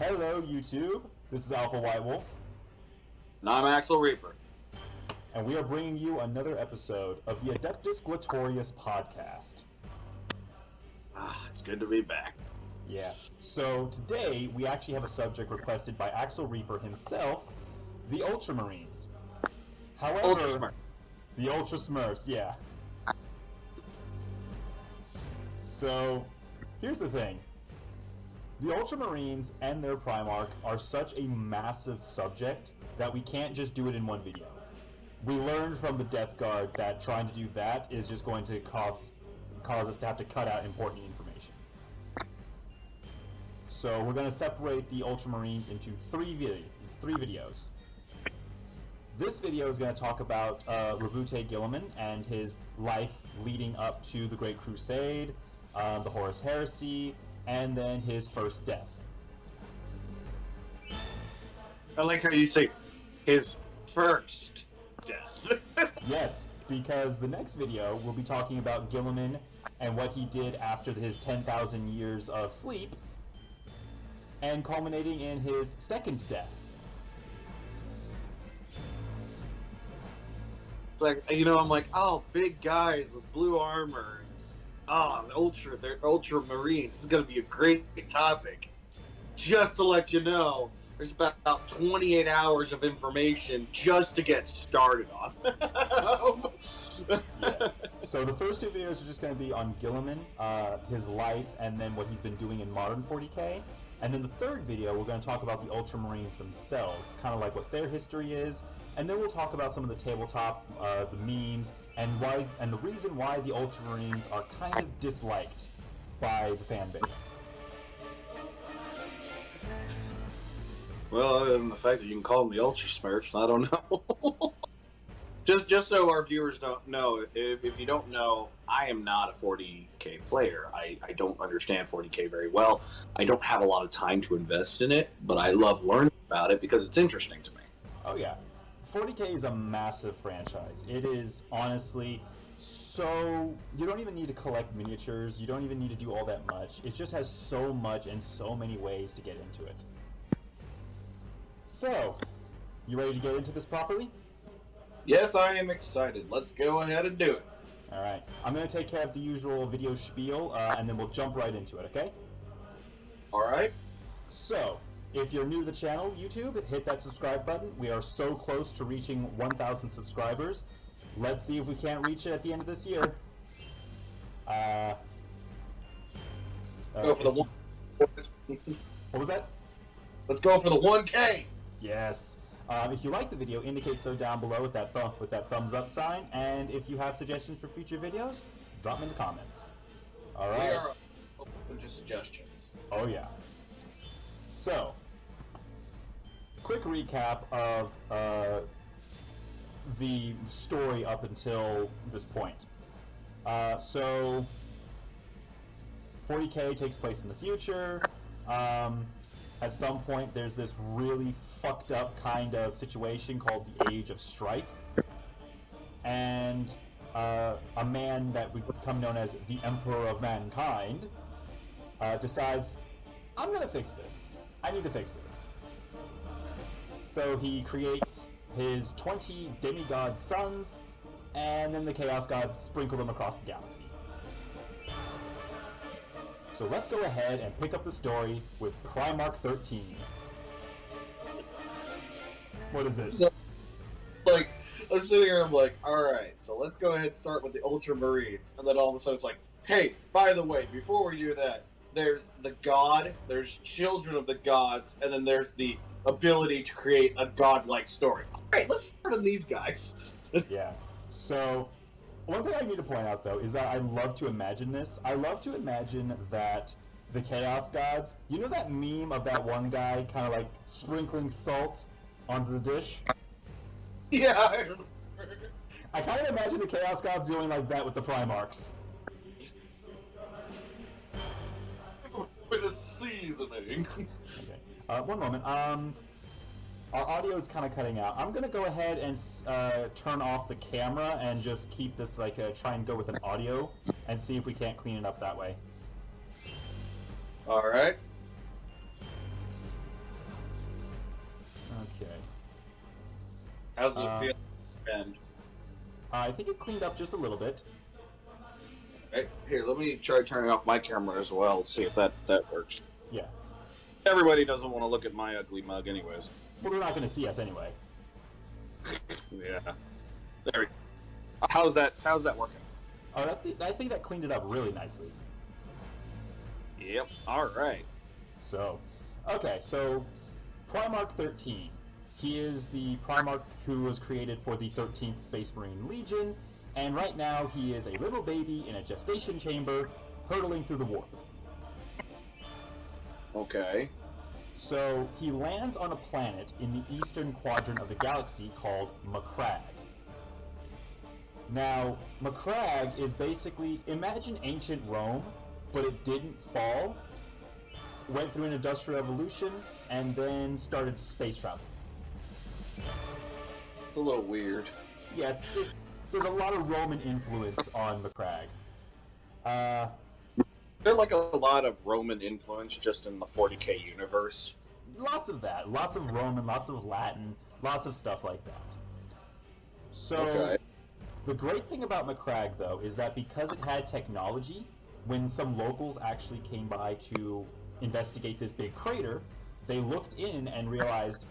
Hello, YouTube. This is Alpha White Wolf. And I'm Axel Reaper. And we are bringing you another episode of the Indomitus Glatorius podcast. It's good to be back. Yeah. So today we actually have a subject requested by Axel Reaper himself, the Ultramarines. However, the Ultra Smurfs, yeah. So, here's the thing. The Ultramarines and their Primarch are such a massive subject that we can't just do it in one video. We learned from the Death Guard that trying to do that is just going to cause us to have to cut out important information. So we're going to separate the Ultramarines into three videos. This video is going to talk about Rabute Guilliman and his life leading up to the Great Crusade, the Horus Heresy, and then his first death. I like how you say his first death. Yes, because the next video we'll be talking about Guilliman and what he did after his 10,000 years of sleep, and culminating in his second death. It's like, I'm like, oh, big guys with blue armor. Oh, they're Ultramarines. This is going to be a great topic. Just to let you know, there's about 28 hours of information just to get started on. Yeah. So the first two videos are just going to be on Guilliman, his life, and then what he's been doing in modern 40k. And then the third video, we're going to talk about the Ultramarines themselves, kind of like what their history is, and then we'll talk about some of the tabletop, the memes, and the reason why the Ultramarines are kind of disliked by the fan base. Well, other than the fact that you can call them the Ultra Smurfs, I don't know. Just so our viewers don't know, if you don't know, I am not a 40k player. I don't understand 40k very well. I don't have a lot of time to invest in it, but I love learning about it because it's interesting to me. Oh yeah. 40k is a massive franchise. It is honestly so... You don't even need to collect miniatures. You don't even need to do all that much. It just has so much and so many ways to get into it. So, you ready to get into this properly? Yes, I am excited. Let's go ahead and do it. Alright. I'm going to take care of the usual video spiel, and then we'll jump right into it, okay? Alright. So, if you're new to the channel, YouTube, hit that subscribe button. We are so close to reaching 1,000 subscribers. Let's see if we can't reach it at the end of this year. Go for the one. What was that? Let's go for the 1K. Yes. If you like the video, indicate so down below with that thumbs up sign. And if you have suggestions for future videos, drop them in the comments. All right. We are open to suggestions. Oh yeah. So, quick recap of the story up until this point. So, 40k takes place in the future. At some point, there's this really fucked up kind of situation called the Age of Strife. And a man that would become known as the Emperor of Mankind decides, I'm gonna fix this. I need to fix this. So he creates his 20 demigod sons, and then the Chaos Gods sprinkle them across the galaxy. So let's go ahead and pick up the story with Primarch 13. What is it? So, I'm sitting here, I'm like, alright, so let's go ahead and start with the Ultramarines. And then all of a sudden it's like, hey, by the way, before we do that, there's the god, there's children of the gods, and then there's the ability to create a godlike story. Alright, let's start on these guys. Yeah. So, one thing I need to point out, though, is that I love to imagine this. I love to imagine that the Chaos Gods... You know that meme of that one guy kind of like sprinkling salt onto the dish? Yeah, I remember. I kind of imagine the Chaos Gods doing like that with the Primarchs. With a seasoning. Okay. One moment. Our audio is kind of cutting out. I'm going to go ahead and turn off the camera and just keep this, try and go with an audio and see if we can't clean it up that way. Alright. How's it feel? And I think it cleaned up just a little bit. hey, here, let me try turning off my camera as well. See if that works. Yeah. Everybody doesn't want to look at my ugly mug, anyways. Well, they're not going to see us anyway. Yeah. There we go. How's that working? Oh, I think that cleaned it up really nicely. Yep. All right. So, okay, so Primarch 13. He is the Primarch who was created for the 13th Space Marine Legion, and right now he is a little baby in a gestation chamber, hurtling through the warp. Okay. So he lands on a planet in the eastern quadrant of the galaxy called Macragge. Now, Macragge is basically, imagine ancient Rome, but it didn't fall, went through an industrial revolution, and then started space travel. It's a little weird. Yeah, there's a lot of Roman influence on Macragge. There's like a lot of Roman influence just in the 40K universe. Lots of that. Lots of Roman, lots of Latin, lots of stuff like that. So, Okay. The great thing about Macragge, though, is that because it had technology, when some locals actually came by to investigate this big crater, they looked in and realized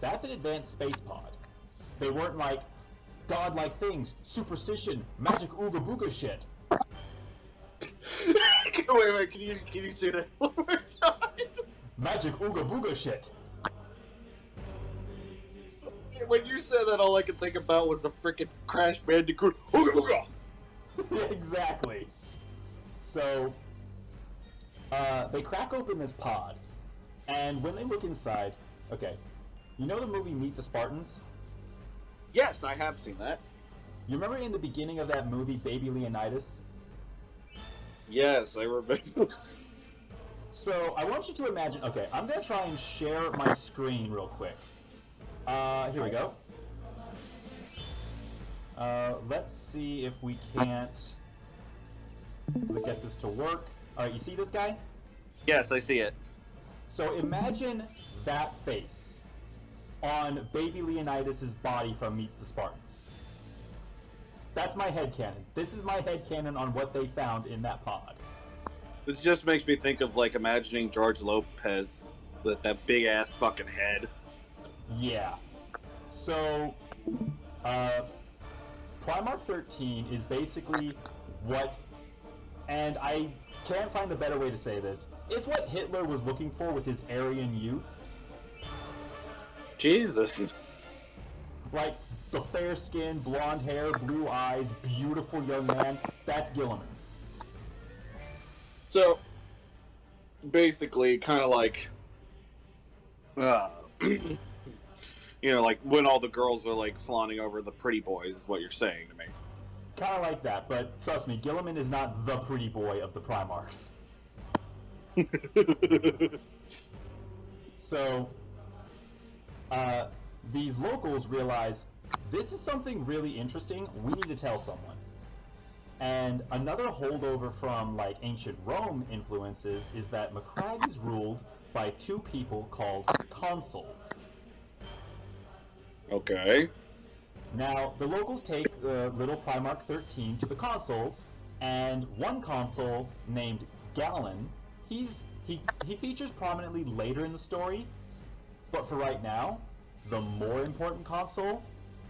that's an advanced space pod. They weren't like godlike things, superstition, magic ooga booga shit. wait, can you say that one more time? Magic ooga booga shit. When you said that, all I could think about was the frickin' Crash Bandicoot. Ooga booga! Yeah, exactly. So, they crack open this pod, and when they look inside, okay, you know the movie Meet the Spartans? Yes, I have seen that. You remember in the beginning of that movie, Baby Leonidas? Yes, I remember. So, I want you to imagine, okay, I'm going to try and share my screen real quick. Here we go. Let's see if we can't get this to work. Alright, you see this guy? Yes, I see it. So imagine that face on Baby Leonidas' body from Meet the Spartans. That's my headcanon. This is my headcanon on what they found in that pod. This just makes me think of, like, imagining George Lopez with that big-ass fucking head. Yeah. So, Primarch 13 is basically what, and I can't find a better way to say this, it's what Hitler was looking for with his Aryan youth. Jesus. Like, the fair skin, blonde hair, blue eyes, beautiful young man, that's Guilliman. So, basically, kind of like, you know, like when all the girls are like fawning over the pretty boys, is what you're saying to me. Kind of like that, but trust me, Guilliman is not the pretty boy of the Primarchs. So, these locals realize this is something really interesting. We need to tell someone. And another holdover from like ancient Rome influences is that Macragge is ruled by two people called consuls. Okay. Now, the locals take the little Primarch 13 to the consuls, and one consul named Guilliman, he features prominently later in the story, but for right now, the more important consul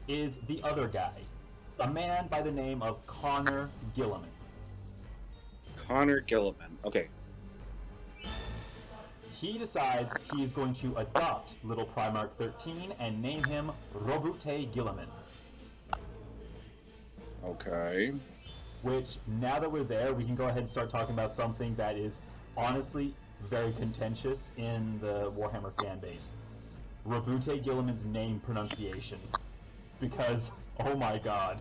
is the other guy, a man by the name of Connor Guilliman. Connor Guilliman. Okay. He decides he is going to adopt little Primarch 13 and name him Robute Guilliman. Okay. Which, now that we're there, we can go ahead and start talking about something that is honestly very contentious in the Warhammer fan base. Robute Guilliman's name pronunciation. Because, oh my god.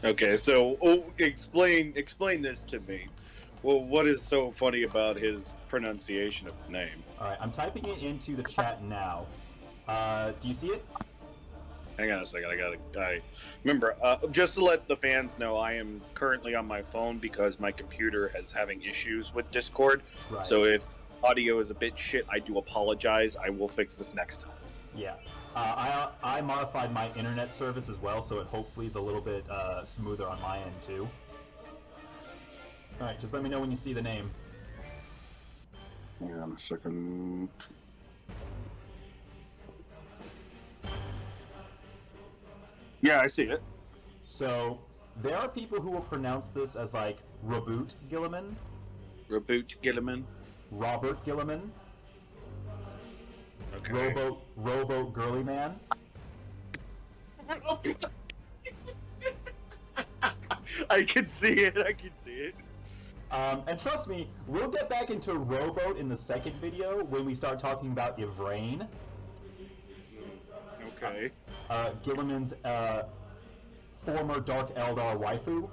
Okay, so explain this to me. Well, what is so funny about his pronunciation of his name? Alright, I'm typing it into the chat now. Do you see it? Hang on a second, I remember, just to let the fans know, I am currently on my phone because my computer is having issues with Discord. Right. So if audio is a bit shit, I do apologize. I will fix this next time. Yeah. I modified my internet service as well, so it hopefully is a little bit smoother on my end too. Alright, just let me know when you see the name. Hang on a second. Yeah, I see it. So, there are people who will pronounce this as like Reboot Guilliman, Reboot Guilliman. Robert Guilliman, Okay. Robo Girly Man. I can see it. I can see it. And trust me, we'll get back into Rowboat in the second video when we start talking about Ivrain, Okay. Guilliman's former Dark Eldar waifu.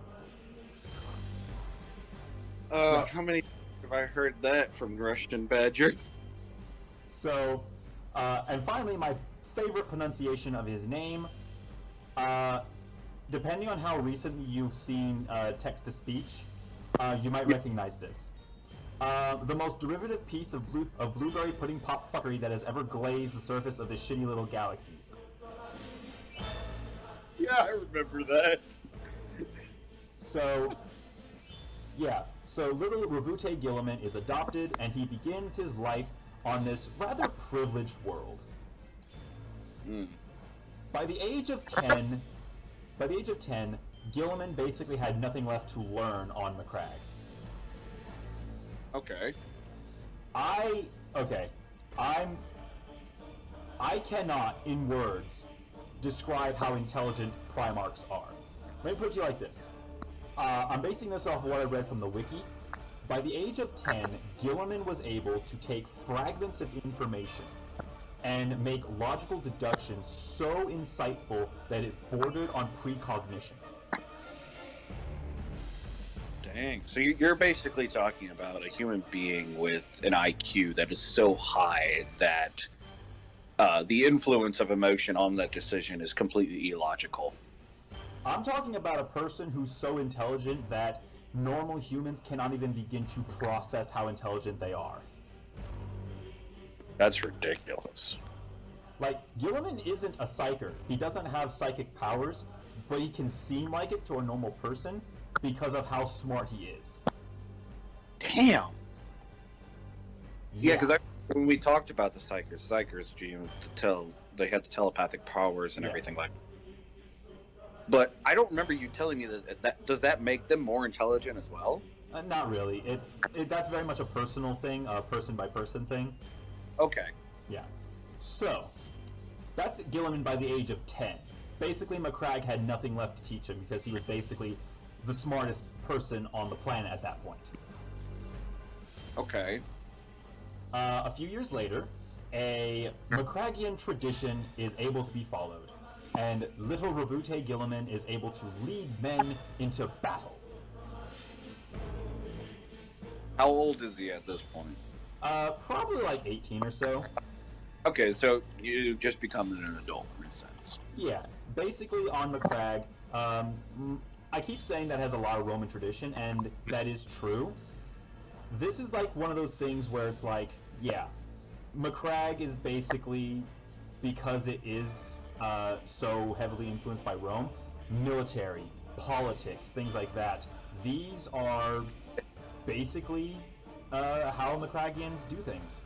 How many have I heard that from Russian Badger? So, and finally, my favorite pronunciation of his name. Depending on how recently you've seen text-to-speech, you might recognize this. The most derivative piece of blueberry pudding pop fuckery that has ever glazed the surface of this shitty little galaxy. Yeah, I remember that. So, yeah. So little Reboot Guilliman is adopted, and he begins his life on this rather privileged world. By the age of 10, Guilliman basically had nothing left to learn on Macragge. Okay. I cannot, in words, describe how intelligent Primarchs are. Let me put it to you like this. I'm basing this off of what I read from the wiki. By the age of 10, Guilliman was able to take fragments of information and make logical deductions so insightful that it bordered on precognition. Dang. So you're basically talking about a human being with an IQ that is so high that the influence of emotion on that decision is completely illogical. I'm talking about a person who's so intelligent that normal humans cannot even begin to process how intelligent they are. That's ridiculous. Like, Guilliman isn't a psyker. He doesn't have psychic powers, but he can seem like it to a normal person because of how smart he is. Damn. Yeah, because when we talked about the psychers, they had the telepathic powers and everything like that. But I don't remember you telling me that does that make them more intelligent as well? Not really. That's very much a personal thing, a person-by-person thing. Okay. Yeah. So, that's Guilliman by the age of 10. Basically, Macragge had nothing left to teach him because he was basically the smartest person on the planet at that point. Okay. A few years later, a Macraggian tradition is able to be followed, and little Reboot Guilliman is able to lead men into battle. How old is he at this point? Probably like 18 or so. Okay, so you just become an adult in a sense. Yeah, basically on Macragge, I keep saying that has a lot of Roman tradition, and that is true. This is like one of those things where it's like, yeah, Macragge is basically, because it is so heavily influenced by Rome, military, politics, things like that. These are basically how Macraggians do things.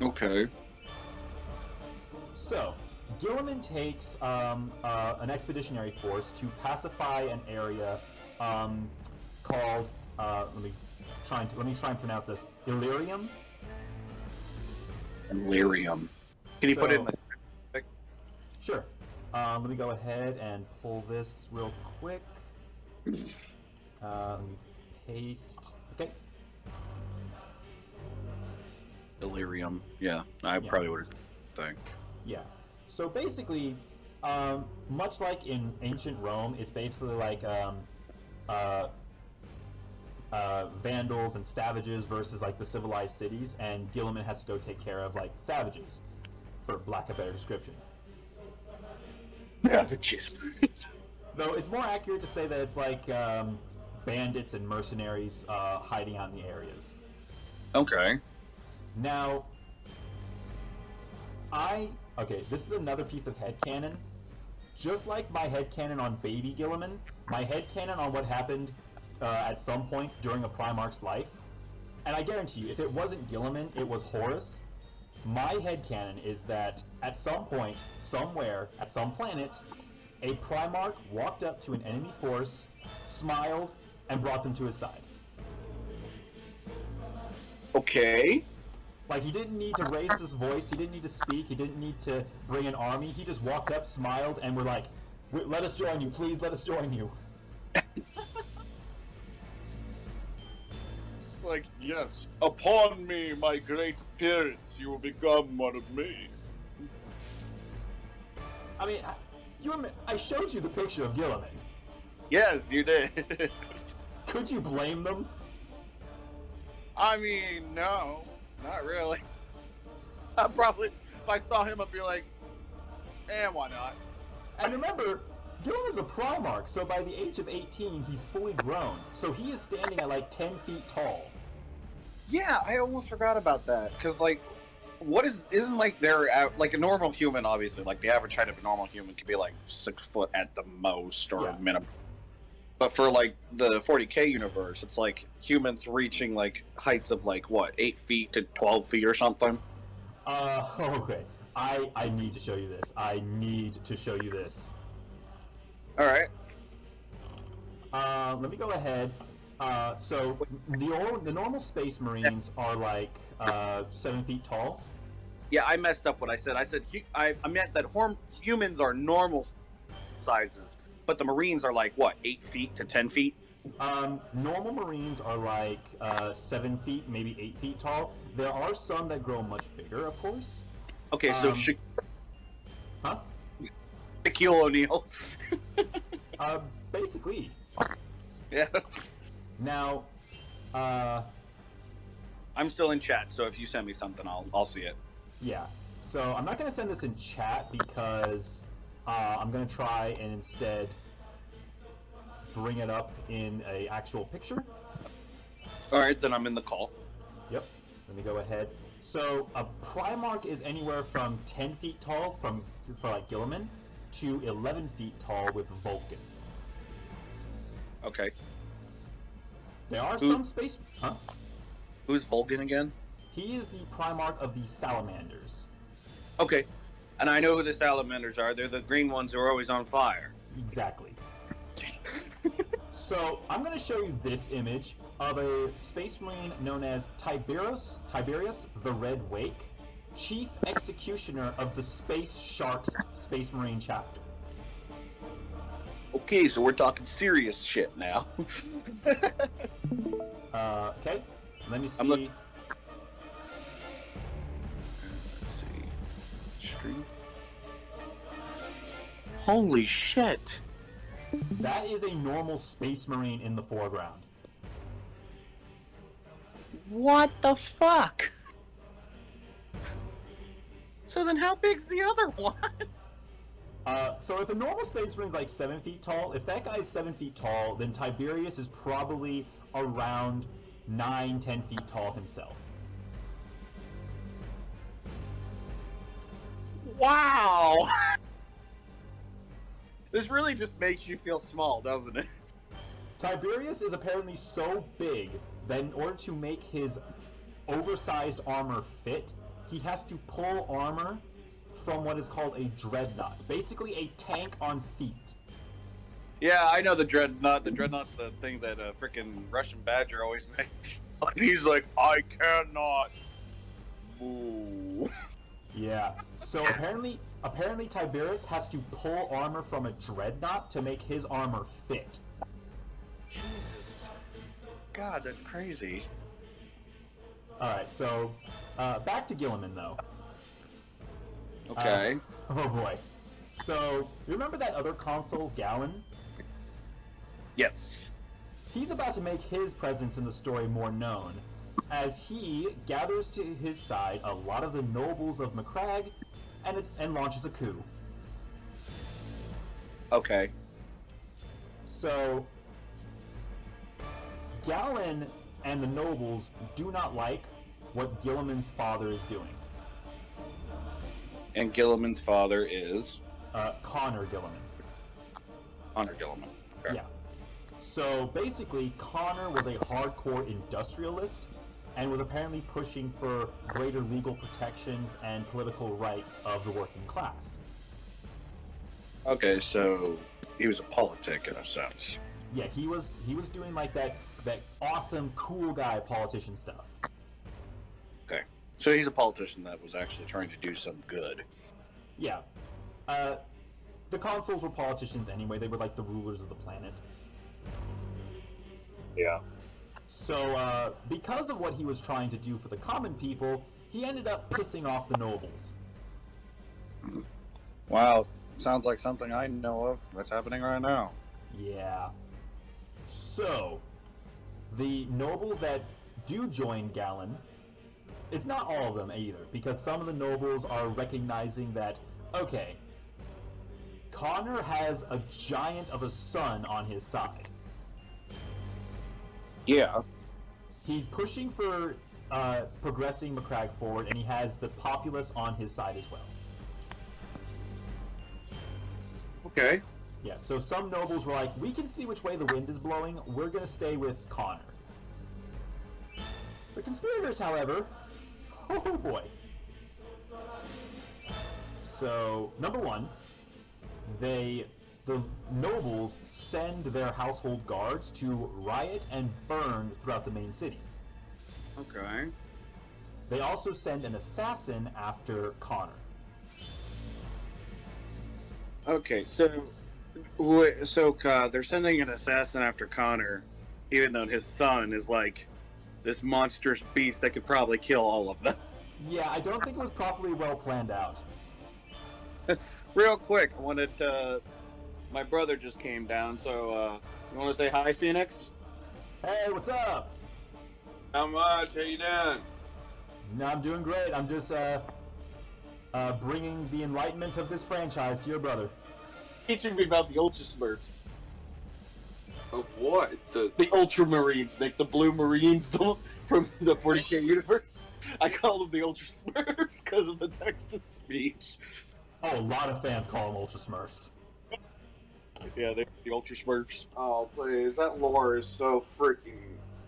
Okay. So, Guilliman takes an expeditionary force to pacify an area called let me try and pronounce this, Illyrium. Illyrium. Can you put it in the... Sure. Let me go ahead and pull this real quick. Let me paste. Okay. Delirium. Yeah, I probably would think. Yeah. So basically, much like in ancient Rome, it's basically like vandals and savages versus like the civilized cities, and Guilliman has to go take care of like savages, for lack of a better description. Savages. Though it's more accurate to say that it's like bandits and mercenaries hiding out in the areas. Okay. Now, Okay, this is another piece of headcanon. Just like my headcanon on Baby Guilliman, my headcanon on what happened at some point during a Primarch's life, and I guarantee you, if it wasn't Guilliman, it was Horus. My headcanon is that at some point, somewhere, at some planet, a Primarch walked up to an enemy force, smiled, and brought them to his side. Okay. Like, he didn't need to raise his voice, he didn't need to speak, he didn't need to bring an army, he just walked up, smiled, and were like, let us join you, please let us join you. Like, yes, upon me, my great appearance, you will become one of me. I mean, I showed you the picture of Guilliman. Yes, you did. Could you blame them? I mean, no, not really. I probably, if I saw him, I'd be like, why not? And remember, Guilliman's a Primarch, so by the age of 18, he's fully grown. So he is standing at like 10 feet tall. Yeah, I almost forgot about that, because, like, isn't like they're like a normal human, obviously, like the average height of a normal human could be like 6 foot at the most, or minimum. But for like the 40K universe, it's like humans reaching like heights of like what, 8 feet to 12 feet or something. Okay. I need to show you this. I need to show you this. All right. Let me go ahead. So the normal Space Marines are like 7 feet tall. Yeah, I messed up what I said. I meant that humans are normal sizes, but the Marines are like what, 8 feet to 10 feet? Normal Marines are like 7 feet, maybe 8 feet tall. There are some that grow much bigger, of course. Okay, so huh? Shaquille O'Neal. Basically. Yeah. Now, I'm still in chat, so if you send me something, I'll see it. Yeah. So I'm not gonna send this in chat because I'm gonna try and instead bring it up in a actual picture. All right, then I'm in the call. Yep. Let me go ahead. So a Primarch is anywhere from 10 feet tall for like Guilliman to 11 feet tall with Vulcan. Okay. There are some space... Huh? Who's Vulcan again? He is the Primarch of the Salamanders. Okay. And I know who the Salamanders are. They're the green ones who are always on fire. Exactly. So, I'm going to show you this image of a Space Marine known as Tiberius the Red Wake, Chief Executioner of the Space Sharks Space Marine chapter. Okay, so we're talking serious shit now. Okay. Let me see. Let's see. Stream. Holy shit. That is a normal Space Marine in the foreground. What the fuck? So then how big's the other one? So if a normal Space Marine's like 7 feet tall, if that guy's 7 feet tall, then Tiberius is probably around 9-10 feet tall himself. Wow! This really just makes you feel small, doesn't it? Tiberius is apparently so big that in order to make his oversized armor fit, he has to pull armor from what is called a dreadnought. Basically a tank on feet. Yeah, I know the dreadnought. The dreadnought's the thing that frickin' Russian Badger always makes. And he's like, I cannot move. Yeah. So apparently Tiberius has to pull armor from a dreadnought to make his armor fit. Jesus. God, that's crazy. Alright, so back to Guilliman though. Okay. Oh boy. So, you remember that other consul, Gallon? Yes. He's about to make his presence in the story more known, as he gathers to his side a lot of the nobles of Macragge and launches a coup. Okay. So, Gallon and the nobles do not like what Guilliman's father is doing. And Guilliman's father is Connor Guilliman. Honor Guilliman. Okay. Yeah. So basically, Connor was a hardcore industrialist and was apparently pushing for greater legal protections and political rights of the working class. Okay, so he was a politic in a sense. Yeah, he was doing like that awesome cool guy politician stuff. Okay, so he's a politician that was actually trying to do some good. Yeah. The consuls were politicians anyway. They were like the rulers of the planet. Yeah. So, because of what he was trying to do for the common people, he ended up pissing off the nobles. Wow, sounds like something I know of that's happening right now. Yeah. So, the nobles that do join Galen, it's not all of them either, because some of the nobles are recognizing that, okay, Connor has a giant of a son on his side. Yeah. He's pushing for progressing McCragg forward, and he has the populace on his side as well. Okay. Yeah, so some nobles were like, we can see which way the wind is blowing, we're gonna stay with Connor. The conspirators, however, oh boy. So, number one, the nobles send their household guards to riot and burn throughout the main city. Okay. They also send an assassin after Connor. Okay, so they're sending an assassin after Connor, even though his son is like this monstrous beast that could probably kill all of them. Yeah, I don't think it was properly well planned out. Real quick, I wanted my brother just came down, so you want to say hi, Phoenix? Hey, what's up? How much? How you doing? No, I'm doing great. I'm just bringing the enlightenment of this franchise to your brother. Teaching me about the Ultra Smurfs. Of what? The Ultramarines, Nick, the Blue Marines from the 40K universe. I call them the Ultra Smurfs because of the text-to-speech. Oh, a lot of fans call them Ultra Smurfs. Yeah, they're the Ultra Smurfs. Oh, please. That lore is so freaking...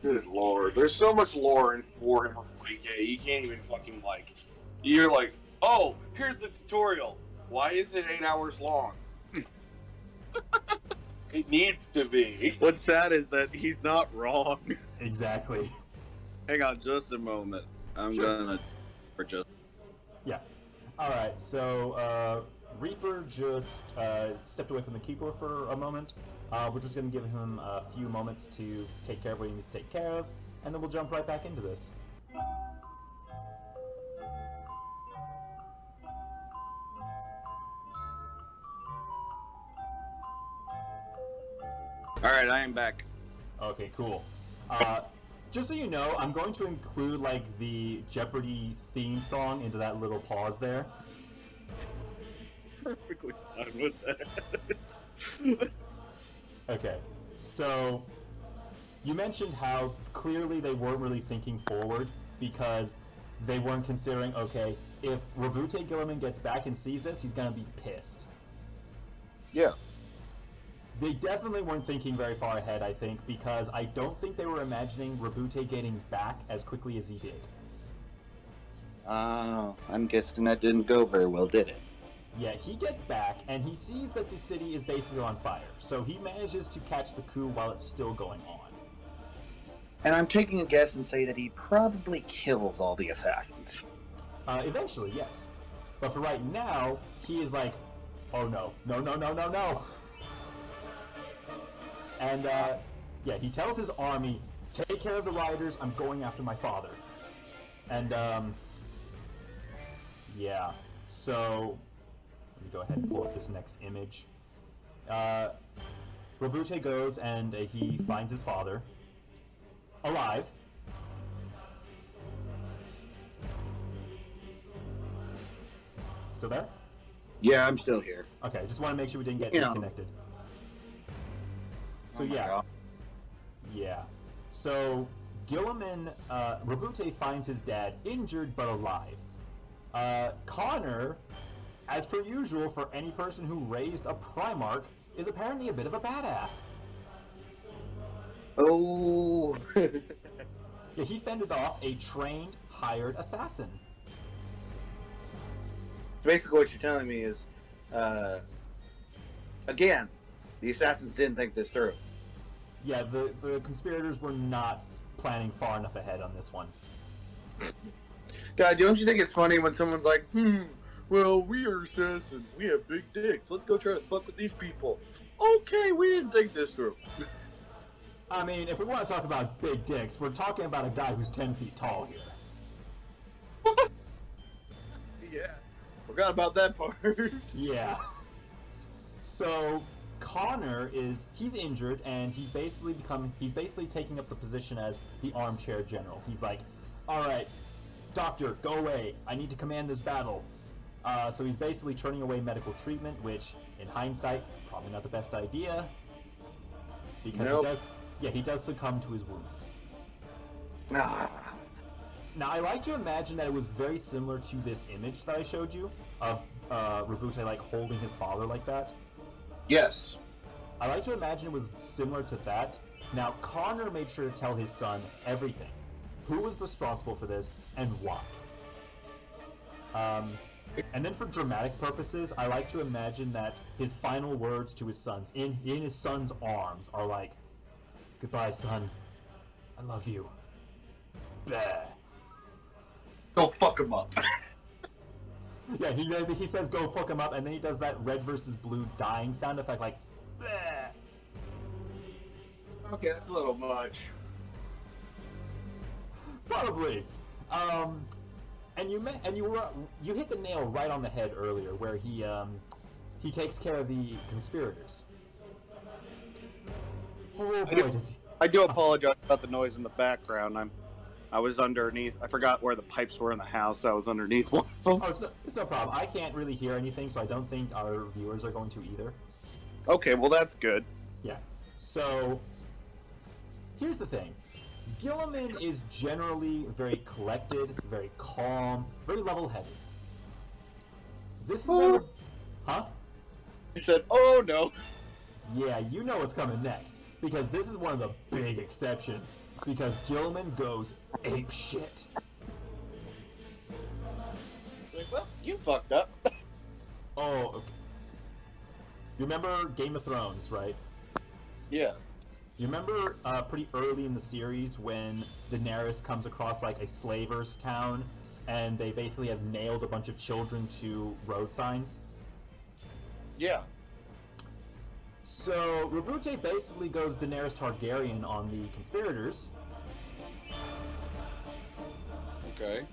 Good lord. There's so much lore in Warhammer 40K. You can't even fucking, like... You're like, oh, here's the tutorial. Why is it 8 hours long? It needs to be. What's sad is that he's not wrong. Exactly. Hang on just a moment. I'm Sure. gonna... Or just... Yeah. Alright, so, Reaper just stepped away from the Keeper for a moment. We're just going to give him a few moments to take care of what he needs to take care of, and then we'll jump right back into this. Alright, I am back. Okay, cool. Just so you know, I'm going to include, like, the Jeopardy theme song into that little pause there. Perfectly fine with that. Okay, so you mentioned how clearly they weren't really thinking forward because they weren't considering, okay, if Rabute Guilliman gets back and sees this, he's gonna be pissed. Yeah. They definitely weren't thinking very far ahead, I think, because I don't think they were imagining Rabute getting back as quickly as he did. I'm guessing that didn't go very well, did it? Yeah, he gets back, and he sees that the city is basically on fire, so he manages to catch the coup while it's still going on. And I'm taking a guess and say that he probably kills all the assassins. Eventually, yes. But for right now, he is like, oh no, no, no, no, no, no! And, yeah, he tells his army, take care of the rioters, I'm going after my father. And, yeah, so... Let me go ahead and pull up this next image. Rabute goes and he finds his father alive. Still there? Yeah, I'm still here. Okay, just want to make sure we didn't get Yeah. disconnected. So Oh my yeah, God. yeah. So Guilliman, Rabute finds his dad injured but alive. Connor as per usual for any person who raised a Primarch, is apparently a bit of a badass. Oh. Yeah, he fended off a trained, hired assassin. Basically, what you're telling me is, again, the assassins didn't think this through. Yeah, the conspirators were not planning far enough ahead on this one. God, don't you think it's funny when someone's like, well, we are assassins. We have big dicks. Let's go try to fuck with these people. Okay, we didn't think this through. I mean, if we want to talk about big dicks, we're talking about a guy who's 10 feet tall here. Yeah. Forgot about that part. Yeah. So Connor he's injured, and he's basically taking up the position as the armchair general. He's like, all right, doctor, go away. I need to command this battle. So he's basically turning away medical treatment, which, in hindsight, probably not the best idea, because Nope. he does succumb to his wounds. Ah. Now, I like to imagine that it was very similar to this image that I showed you of Rabute like holding his father like that. Yes. I like to imagine it was similar to that. Now, Connor made sure to tell his son everything. Who was responsible for this, and why. And then for dramatic purposes, I like to imagine that his final words to his sons, in his son's arms, are like, "Goodbye, son. I love you." Bah. Go fuck him up. Yeah, he says go fuck him up, and then he does that red versus blue dying sound effect, like, bah. Okay, that's a little much. Probably. And you hit the nail right on the head earlier, where he takes care of the conspirators. Oh boy, does he... I do apologize about the noise in the background. I was underneath. I forgot where the pipes were in the house. So I was underneath one of them. Oh, it's no problem. I can't really hear anything, so I don't think our viewers are going to either. Okay, well that's good. Yeah. So, here's the thing. Guilliman is generally very collected, very calm, very level-headed. This is never... Huh? He said, "Oh no." Yeah, you know what's coming next, because this is one of the big exceptions, because Guilliman goes apeshit. Like, well, you fucked up. Oh, okay. You remember Game of Thrones, right? Yeah. You remember pretty early in the series when Daenerys comes across like a slavers town, and they basically have nailed a bunch of children to road signs? Yeah. So Rabute basically goes Daenerys Targaryen on the conspirators. Okay.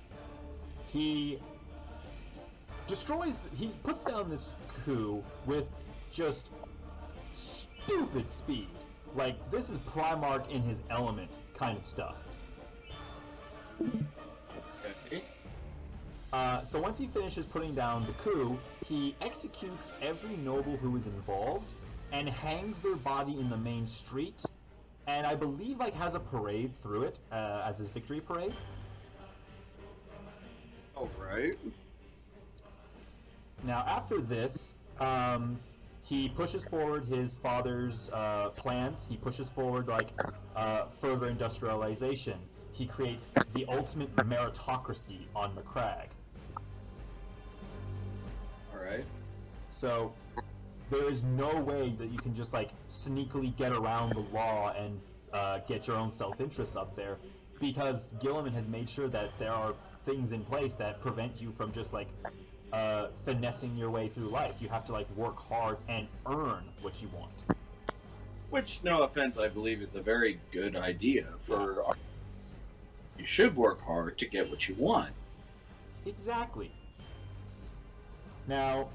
He puts down this coup with just stupid speed. Like, this is Primarch in his element kind of stuff. Okay. So once he finishes putting down the coup, he executes every noble who is involved and hangs their body in the main street, and I believe like has a parade through it as his victory parade. All right. Now after this, he pushes forward his father's plans. He pushes forward like further industrialization. He creates the ultimate meritocracy on Macragge. All right. So there is no way that you can just like sneakily get around the law and get your own self-interest up there, because Guilliman has made sure that there are things in place that prevent you from just like finessing your way through life. You have to like work hard and earn what you want. Which, no offense, I believe is a very good idea for... You should work hard to get what you want. Exactly. Now,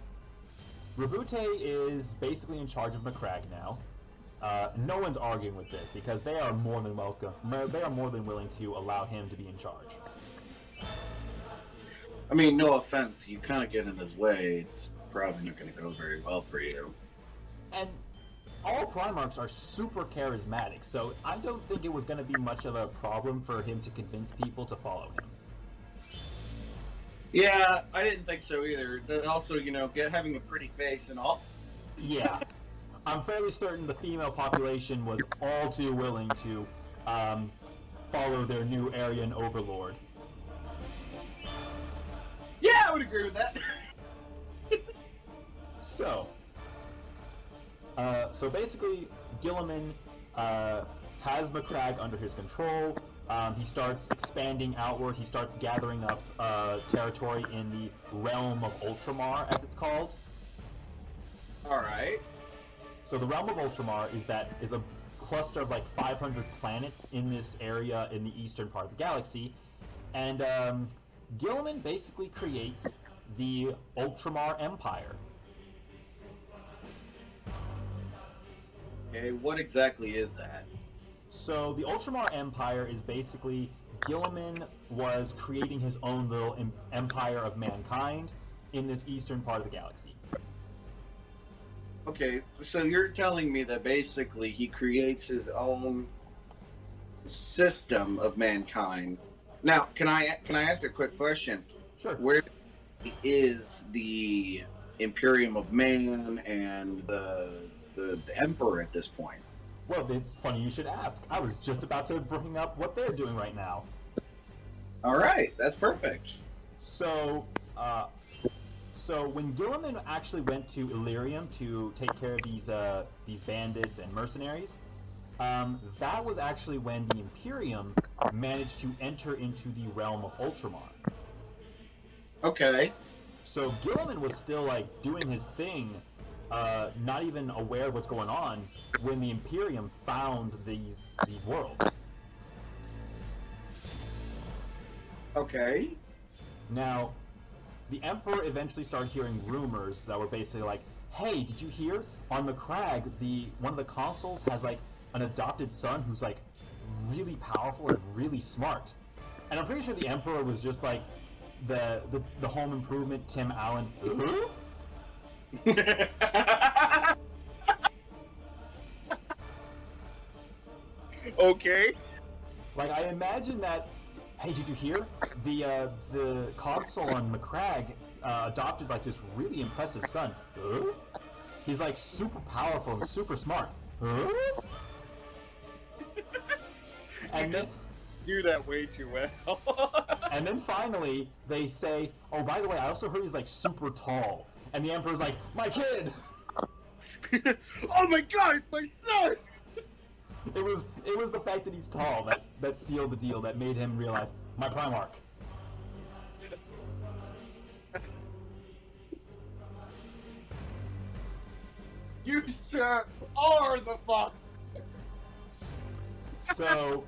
Rabute is basically in charge of Macragge now. No one's arguing with this because they are more than welcome. They are more than willing to allow him to be in charge. I mean, no offense, you kind of get in his way, it's probably not going to go very well for you. And all Primarchs are super charismatic, so I don't think it was going to be much of a problem for him to convince people to follow him. Yeah, I didn't think so either. Also, having a pretty face and all. Yeah. I'm fairly certain the female population was all too willing to follow their new Aryan overlord. Yeah, I would agree with that. So basically, Guilliman has Macragge under his control. He starts expanding outward. He starts gathering up territory in the realm of Ultramar, as it's called. All right. So the realm of Ultramar is a cluster of like 500 planets in this area in the eastern part of the galaxy, and Guilliman basically creates the Ultramar Empire. Okay, what exactly is that? So the Ultramar Empire is basically Guilliman was creating his own little empire of mankind in this eastern part of the galaxy. Okay, so you're telling me that basically he creates his own system of mankind. Now, can I ask a quick question? Sure. Where is the Imperium of Man and the Emperor at this point? Well, it's funny you should ask. I was just about to bring up what they're doing right now. All right, that's perfect. So when Guilliman actually went to Illyrium to take care of these bandits and mercenaries, that was actually when the Imperium managed to enter into the realm of Ultramar. Okay. So Guilliman was still like doing his thing, not even aware of what's going on when the Imperium found these worlds. Okay. Now, the Emperor eventually started hearing rumors that were basically like, "Hey, did you hear? On Macragge, one of the consuls has like an adopted son who's like really powerful and really smart." And I'm pretty sure the Emperor was just like the home improvement Tim Allen. Okay. Like, I imagine that. Hey, did you hear? The consul on Macragge adopted like this really impressive son. Huh? He's like super powerful and super smart. Huh? And then Do that way too well. and then finally they say, "Oh, by the way, I also heard he's like super tall." And the Emperor's like, "My kid." Oh my god, it's my son! It was the fact that he's tall that sealed the deal, that made him realize, my Primarch. You, sir, are the father! So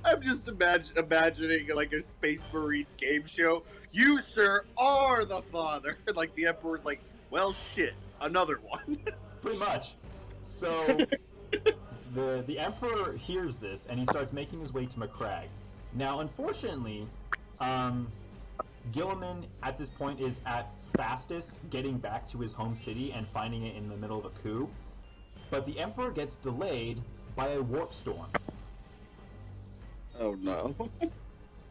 I'm just imagining like a Space Marines game show. You, sir, are the father. Like the Emperor's like, well, shit, another one. pretty much. So the Emperor hears this and he starts making his way to Macragge. Now, unfortunately, Guilliman at this point is at fastest getting back to his home city and finding it in the middle of a coup. But the Emperor gets delayed by a warp storm. Oh no.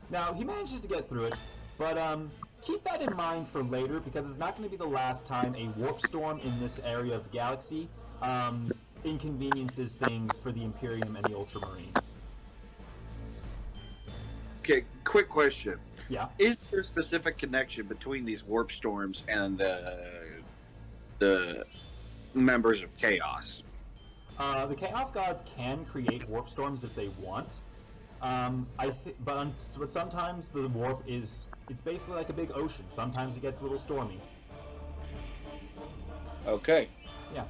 Now, he manages to get through it, but keep that in mind for later, because it's not going to be the last time a warp storm in this area of the galaxy inconveniences things for the Imperium and the Ultramarines. Okay, quick question. Yeah. Is there a specific connection between these warp storms and the members of Chaos? The Chaos Gods can create warp storms if they want. But sometimes the warp it's basically like a big ocean. Sometimes it gets a little stormy. Okay. Yeah.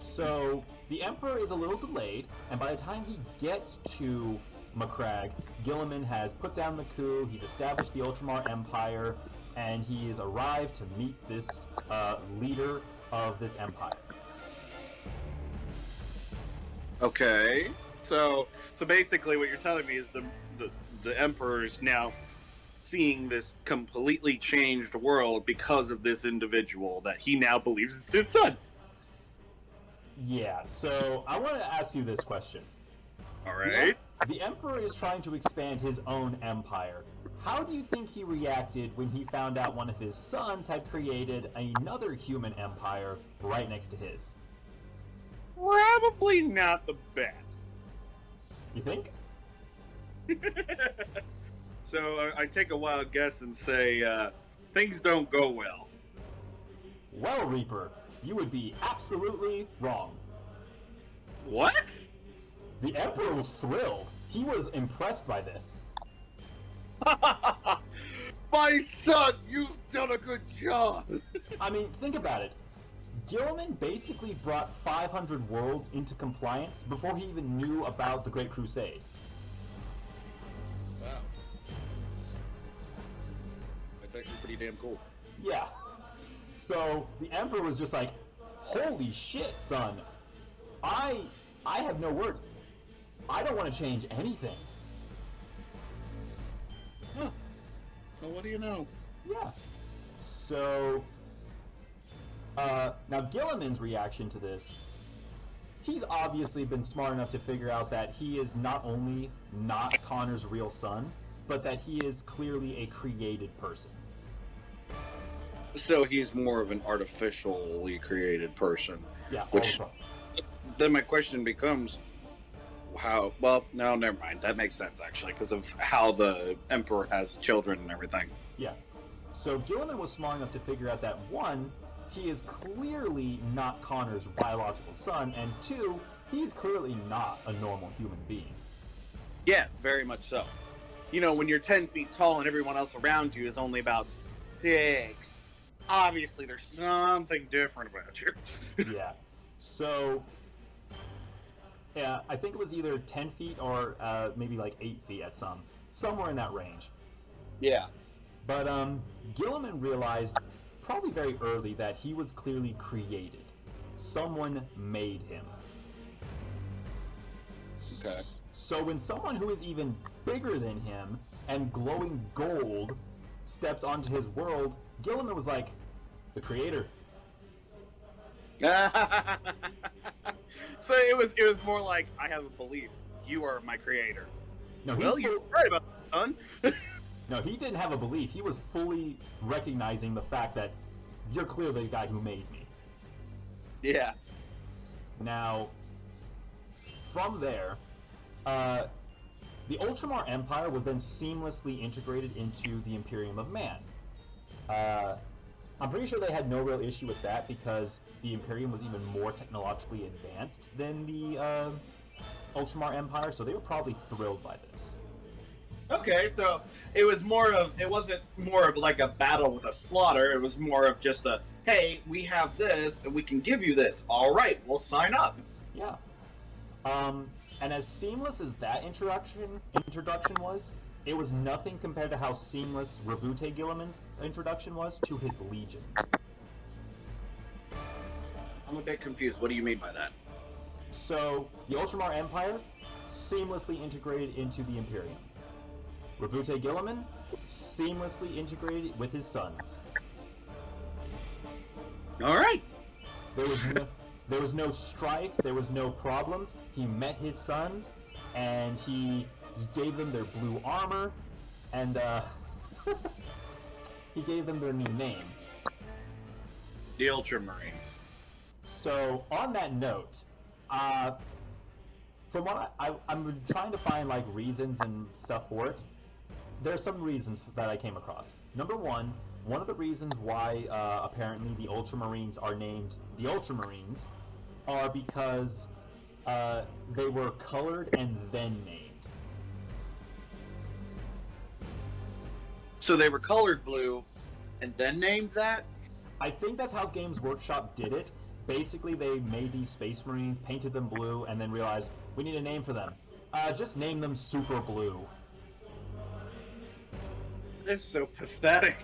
So the Emperor is a little delayed, and by the time he gets to Macragge, Guilliman has put down the coup, he's established the Ultramar Empire, and he has arrived to meet this leader of this empire. Okay. So basically, what you're telling me is the Emperor is now seeing this completely changed world because of this individual that he now believes is his son. Yeah, so I want to ask you this question. All right. The Emperor is trying to expand his own empire. How do you think he reacted when he found out one of his sons had created another human empire right next to his? Probably not the best. You think? So I take a wild guess and say things don't go well. Well, Reaper, you would be absolutely wrong. What? The Emperor was thrilled. He was impressed by this. My son, you've done a good job. I mean, think about it. Guilliman basically brought 500 worlds into compliance before he even knew about the Great Crusade. Wow. That's actually pretty damn cool. Yeah. So the Emperor was just like, holy shit, son. I have no words. I don't want to change anything. Huh. Well, what do you know? Yeah. So, now Guilliman's reaction to this, he's obviously been smart enough to figure out that he is not only not Connor's real son, but that he is clearly a created person. So he's more of an artificially created person. Yeah. Which- also. Then my question becomes, how? Well, no, never mind. That makes sense actually, because of how the Emperor has children and everything. Yeah. So Guilliman was smart enough to figure out that, one, he is clearly not Connor's biological son, and two, he's clearly not a normal human being. Yes, very much so. You know, when you're 10 feet tall and everyone else around you is only about 6, obviously there's something different about you. Yeah. So, yeah, I think it was either 10 feet or maybe like 8 feet at somewhere in that range. Yeah. But Guilliman realized probably very early that he was clearly created. Someone made him. Okay. So when someone who is even bigger than him and glowing gold steps onto his world, Guilliman was like, the creator. So it was more like, I have a belief. You are my creator. No, Well, you're right about that, son. No, he didn't have a belief. He was fully recognizing the fact that you're clearly the guy who made me. Yeah. Now, from there, the Ultramar Empire was then seamlessly integrated into the Imperium of Man. I'm pretty sure they had no real issue with that because the Imperium was even more technologically advanced than the Ultramar Empire, so they were probably thrilled by this. Okay, so it wasn't more of like a battle with a slaughter. It was more of just a, hey, we have this and we can give you this. All right, we'll sign up. Yeah. And as seamless as that introduction was, it was nothing compared to how seamless Rabute Guilliman's introduction was to his legion. I'm a bit confused. What do you mean by that? So, the Ultramar Empire seamlessly integrated into the Imperium. Rabute Guilliman seamlessly integrated with his sons. All right. There was no strife, there was no problems. He met his sons, and he gave them their blue armor, and he gave them their new name. The Ultramarines. So, on that note, from what I'm trying to find like reasons and stuff for it. There's some reasons that I came across. Number one of the reasons why apparently the Ultramarines are named the Ultramarines are because they were colored and then named. So they were colored blue and then named that? I think that's how Games Workshop did it. Basically, they made these Space Marines, painted them blue, and then realized, we need a name for them. Just name them Super Blue. That's so pathetic.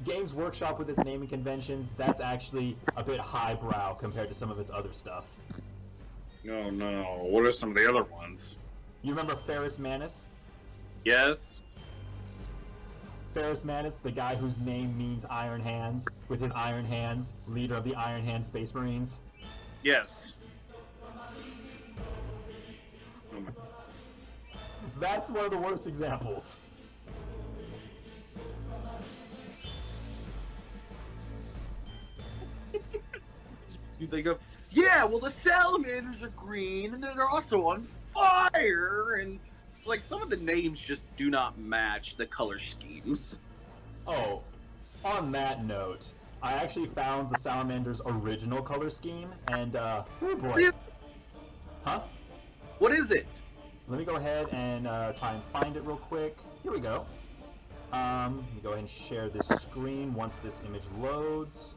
Games Workshop with its naming conventions, that's actually a bit highbrow compared to some of its other stuff. Oh no, what are some of the other ones? You remember Ferrus Manus? Yes? Ferrus Manus, the guy whose name means Iron Hands, with his Iron Hands, leader of the Iron Hand Space Marines. Yes. Oh my. That's one of the worst examples. they go, yeah, well, the salamanders are green, and they're also on fire, and it's like some of the names just do not match the color schemes. Oh, on that note, I actually found the Salamander's original color scheme, and, oh boy. Huh? What is it? Let me go ahead and try and find it real quick. Here we go. Let me go ahead and share this screen once this image loads.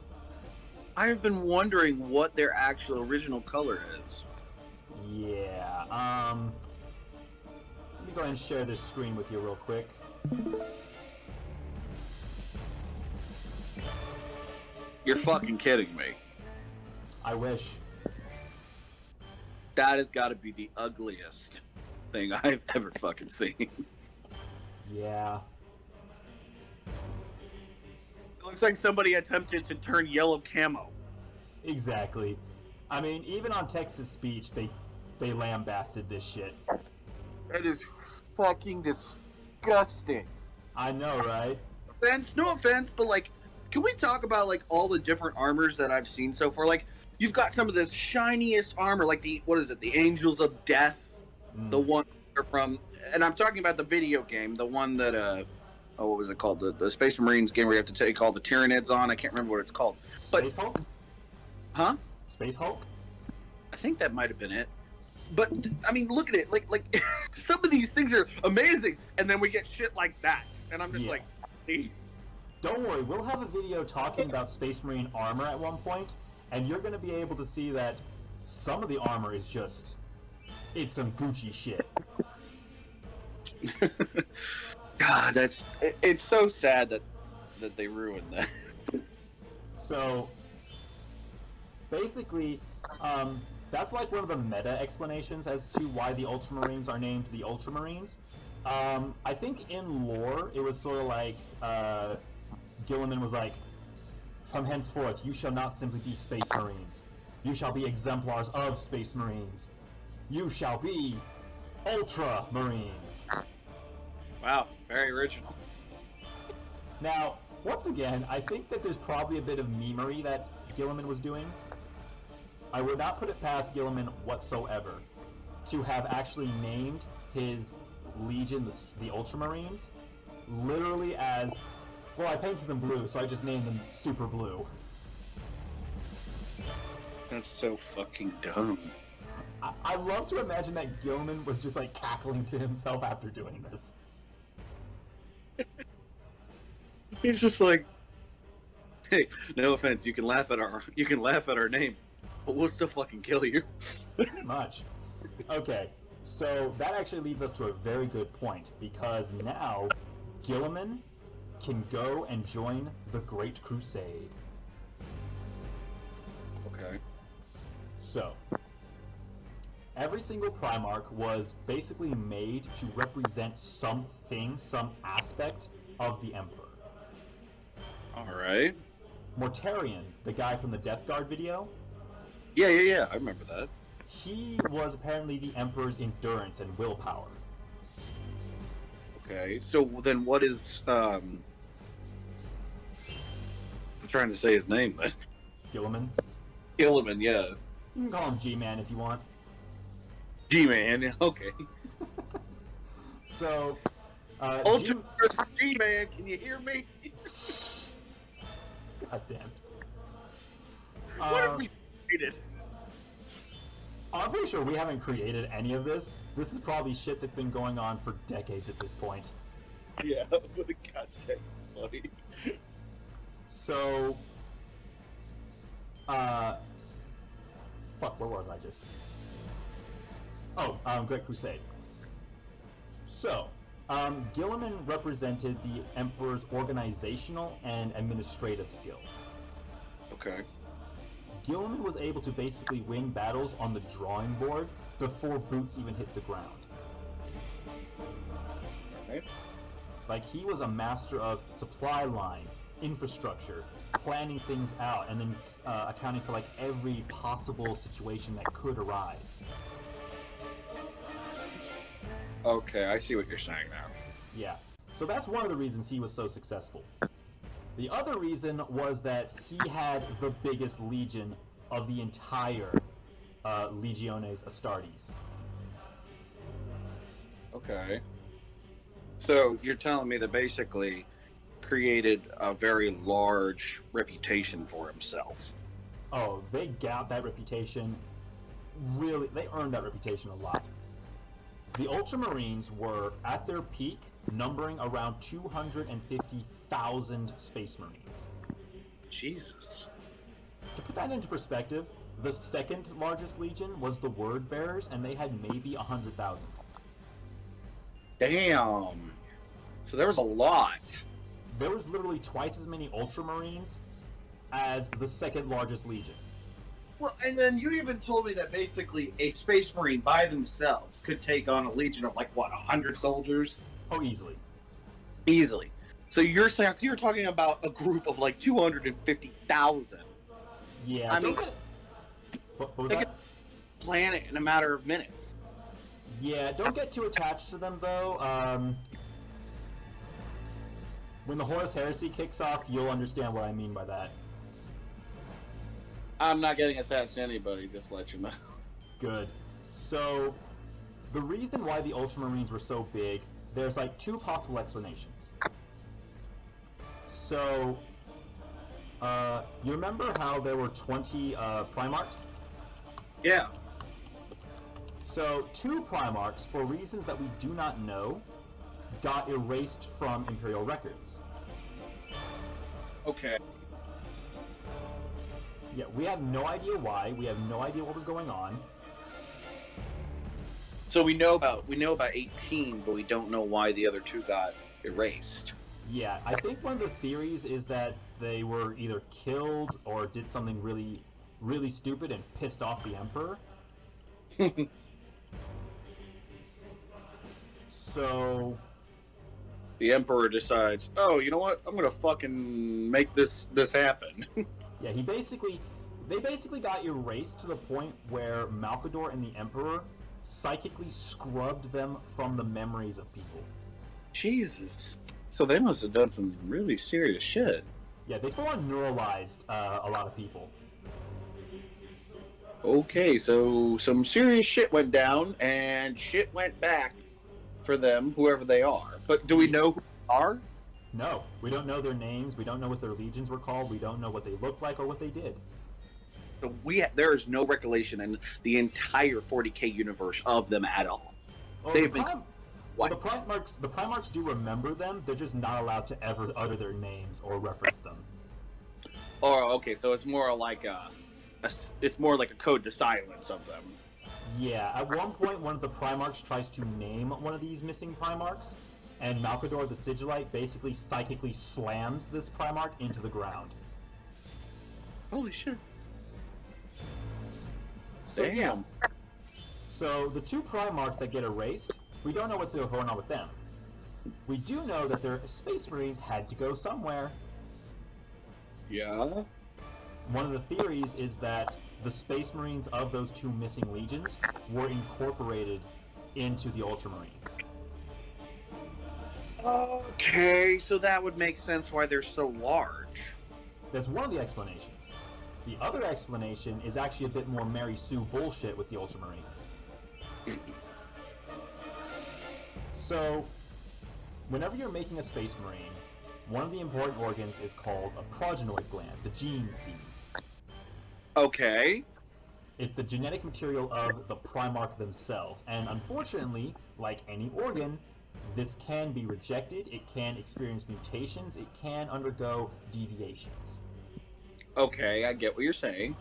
I have been wondering what their actual original color is. Yeah, let me go ahead and share this screen with you real quick. You're fucking kidding me. I wish. That has got to be the ugliest thing I've ever fucking seen. Yeah. It looks like somebody attempted to turn yellow camo. Exactly. I mean, even on text-to-speech, they lambasted this shit. That is fucking disgusting. I know, right? No offense, but like, can we talk about like all the different armors that I've seen so far? Like, you've got some of the shiniest armor, like the Angels of Death, the one from, and I'm talking about the video game, the one that what was it called? The Space Marines game where you have to take all the Tyranids on. I can't remember what it's called. But, Space Hulk? huh? Space Hulk? I think that might have been it. But I mean, look at it. Like some of these things are amazing, and then we get shit like that, and I'm just like, hey. Don't worry, we'll have a video talking about Space Marine armor at one point, and you're going to be able to see that some of the armor is just, it's some Gucci shit. God, it's so sad that they ruined that. So, basically, that's like one of the meta explanations as to why the Ultramarines are named the Ultramarines. I think in lore, it was sort of like, Guilliman was like, from henceforth, you shall not simply be Space Marines. You shall be exemplars of Space Marines. You shall be Ultramarines. Wow, very original. Now, once again, I think that there's probably a bit of memery that Guilliman was doing. I would not put it past Guilliman whatsoever to have actually named his legion the Ultramarines literally as, well, I painted them blue, so I just named them Super Blue. That's so fucking dumb. I love to imagine that Guilliman was just like cackling to himself after doing this. He's just like, hey, no offense, you can laugh at our name, but we'll still fucking kill you. Pretty much. Okay, so that actually leads us to a very good point, because now Guilliman can go and join the Great Crusade. Okay. So, every single Primarch was basically made to represent something, some aspect of the Emperor. Alright. Mortarion, the guy from the Death Guard video, Yeah, I remember that. he was apparently the Emperor's endurance and willpower. Okay, so then what is, I'm trying to say his name, but... Guilliman. Guilliman, yeah. You can call him G-Man if you want. G-Man, okay. So, Ultra G-Man, can you hear me? God damn. What have we created? I'm pretty sure we haven't created any of this. This is probably shit that's been going on for decades at this point. Yeah, but god damn, it's funny. So, fuck, where was I just? Oh, Great Crusade. So, Guilliman represented the Emperor's organizational and administrative skill. Okay. Guilliman was able to basically win battles on the drawing board before boots even hit the ground. Okay. Like, he was a master of supply lines, infrastructure, planning things out, and then accounting for like every possible situation that could arise. Okay, I see what you're saying now. Yeah, so that's one of the reasons he was so successful. The other reason was that he had the biggest legion of the entire Legiones Astartes. Okay. So you're telling me that basically created a very large reputation for himself. Oh, they got that reputation. Really, they earned that reputation a lot. The Ultramarines were, at their peak, numbering around 250,000 Space Marines. Jesus. To put that into perspective, the second largest legion was the Word Bearers, and they had maybe 100,000. Damn. So there was a lot. There was literally twice as many Ultramarines as the second largest legion. Well, and then you even told me that basically a Space Marine by themselves could take on a legion of, like, what, 100 soldiers? Oh, easily. Easily. So you're saying you're talking about a group of like 250,000. Yeah, I mean, what was they that? could plan it in a matter of minutes. Yeah, don't get too attached to them, though. When the Horus Heresy kicks off, you'll understand what I mean by that. I'm not getting attached to anybody, just to let you know. Good. So, the reason why the Ultramarines were so big, there's like two possible explanations. So, you remember how there were 20 Primarchs? Yeah. So, two Primarchs, for reasons that we do not know, got erased from Imperial records. Okay. Yeah, we have no idea why. We have no idea what was going on. So we know about 18, but we don't know why the other two got erased. Yeah, I think one of the theories is that they were either killed or did something really, really stupid and pissed off the Emperor. So The Emperor decides, oh, you know what? I'm gonna fucking make this happen. yeah, they basically got erased to the point where Malkador and the Emperor psychically scrubbed them from the memories of people. Jesus. So they must have done some really serious shit. Yeah, they full on neuralized a lot of people. Okay, so some serious shit went down, and shit went back for them, whoever they are. But do we know who they are? No, we don't know their names. We don't know what their legions were called. We don't know what they looked like or what they did. So there is no recollection in the entire 40k universe of them at all. Well, They've been the Primarchs do remember them. They're just not allowed to ever utter their names or reference them. Oh, okay, so it's more like it's more like a code to silence of them. Yeah, at one point, one of the Primarchs tries to name one of these missing Primarchs, and Malkador the Sigillite basically psychically slams this Primarch into the ground. Holy shit. So, Damn. yeah. So the two Primarchs that get erased, we don't know what's going on with them. We do know that their Space Marines had to go somewhere. Yeah. One of the theories is that the Space Marines of those two missing legions were incorporated into the Ultramarines. Okay, so that would make sense why they're so large. That's one of the explanations. The other explanation is actually a bit more Mary Sue bullshit with the Ultramarines. So, whenever you're making a Space Marine, one of the important organs is called a progenoid gland, the gene seed. Okay. It's the genetic material of the Primarch themselves, and unfortunately, like any organ, this can be rejected, it can experience mutations, it can undergo deviations. Okay, I get what you're saying.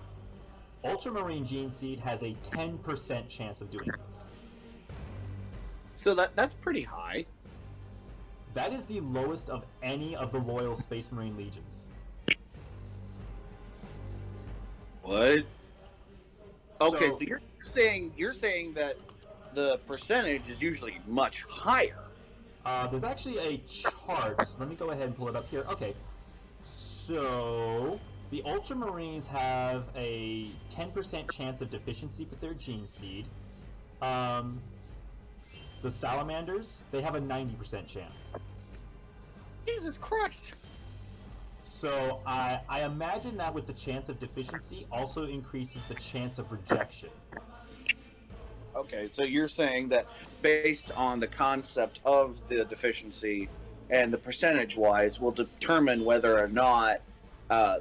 Ultramarine gene seed has a 10% chance of doing this. So that's pretty high. That is the lowest of any of the loyal Space Marine legions. What? Okay, So- so you're saying that the percentage is usually much higher. There's actually a chart. Let me go ahead and pull it up here. Okay. So, the Ultramarines have a 10% chance of deficiency with their gene seed. The Salamanders, they have a 90% chance. Jesus Christ. So I imagine that with the chance of deficiency also increases the chance of rejection. Okay, so you're saying that based on the concept of the deficiency and the percentage-wise will determine whether or not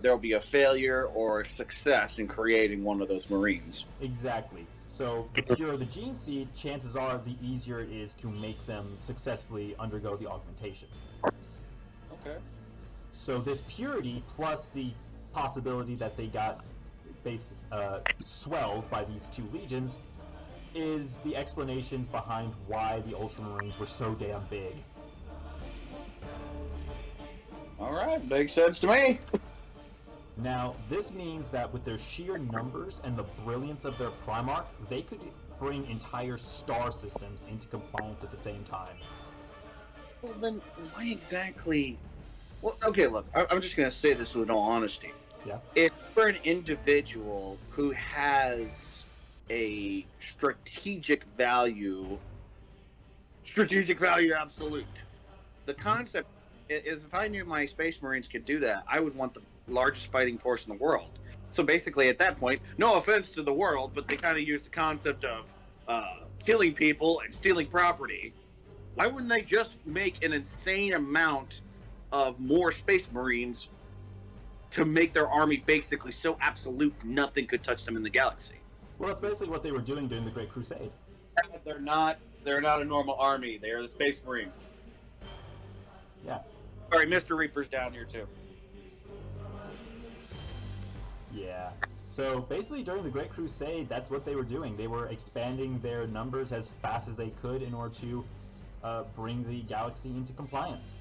there'll be a failure or a success in creating one of those Marines. Exactly. So the purer the gene seed, chances are the easier it is to make them successfully undergo the augmentation. Okay. So this purity plus the possibility that they got swelled by these two legions is the explanations behind why the Ultramarines were so damn big. All right, makes sense to me. Now, this means that with their sheer numbers and the brilliance of their Primarch, they could bring entire star systems into compliance at the same time. Well, then why exactly? Well, okay, look, I'm just going to say this with all honesty. Yeah. If you're an individual who has a strategic value absolute, the concept is if I knew my Space Marines could do that, I would want the largest fighting force in the world. So basically, at that point, no offense to the world, but they kind of use the concept of killing people and stealing property. Why wouldn't they just make an insane amount of more Space Marines to make their army basically so absolute nothing could touch them in the galaxy? Well, that's basically what they were doing during the Great Crusade. They're not a normal army. They are the Space Marines. Yeah. Sorry, Mr. Reaper's down here too. Yeah. So basically during the Great Crusade, that's what they were doing. They were expanding their numbers as fast as they could in order to bring the galaxy into compliance.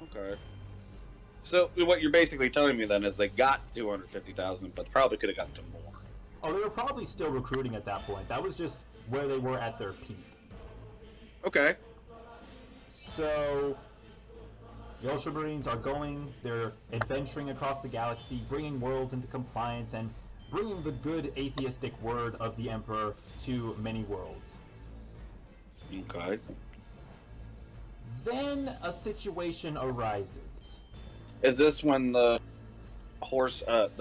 Okay. So what you're basically telling me then is they got 250,000, but probably could have gotten to more. Oh, they were probably still recruiting at that point. That was just where they were at their peak. Okay. So the Ultramarines are they're adventuring across the galaxy, bringing worlds into compliance, and bringing the good atheistic word of the Emperor to many worlds. Okay. Then a situation arises. Is this when the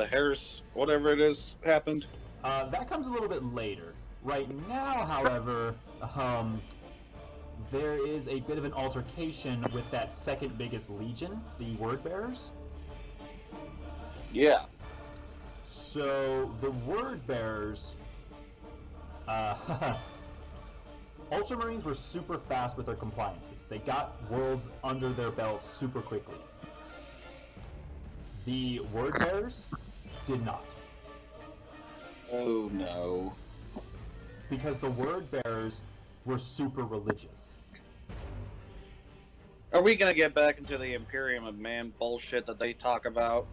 hares, whatever it is, happened? That comes a little bit later. Right now, however, there is a bit of an altercation with that second biggest legion, the Word Bearers. Yeah. So the Word Bearers, Ultramarines were super fast with their compliances. They got worlds under their belt super quickly. The Word Bearers did not. Oh no. Because the Word Bearers were super religious. Are we gonna get back into the Imperium of Man bullshit that they talk about?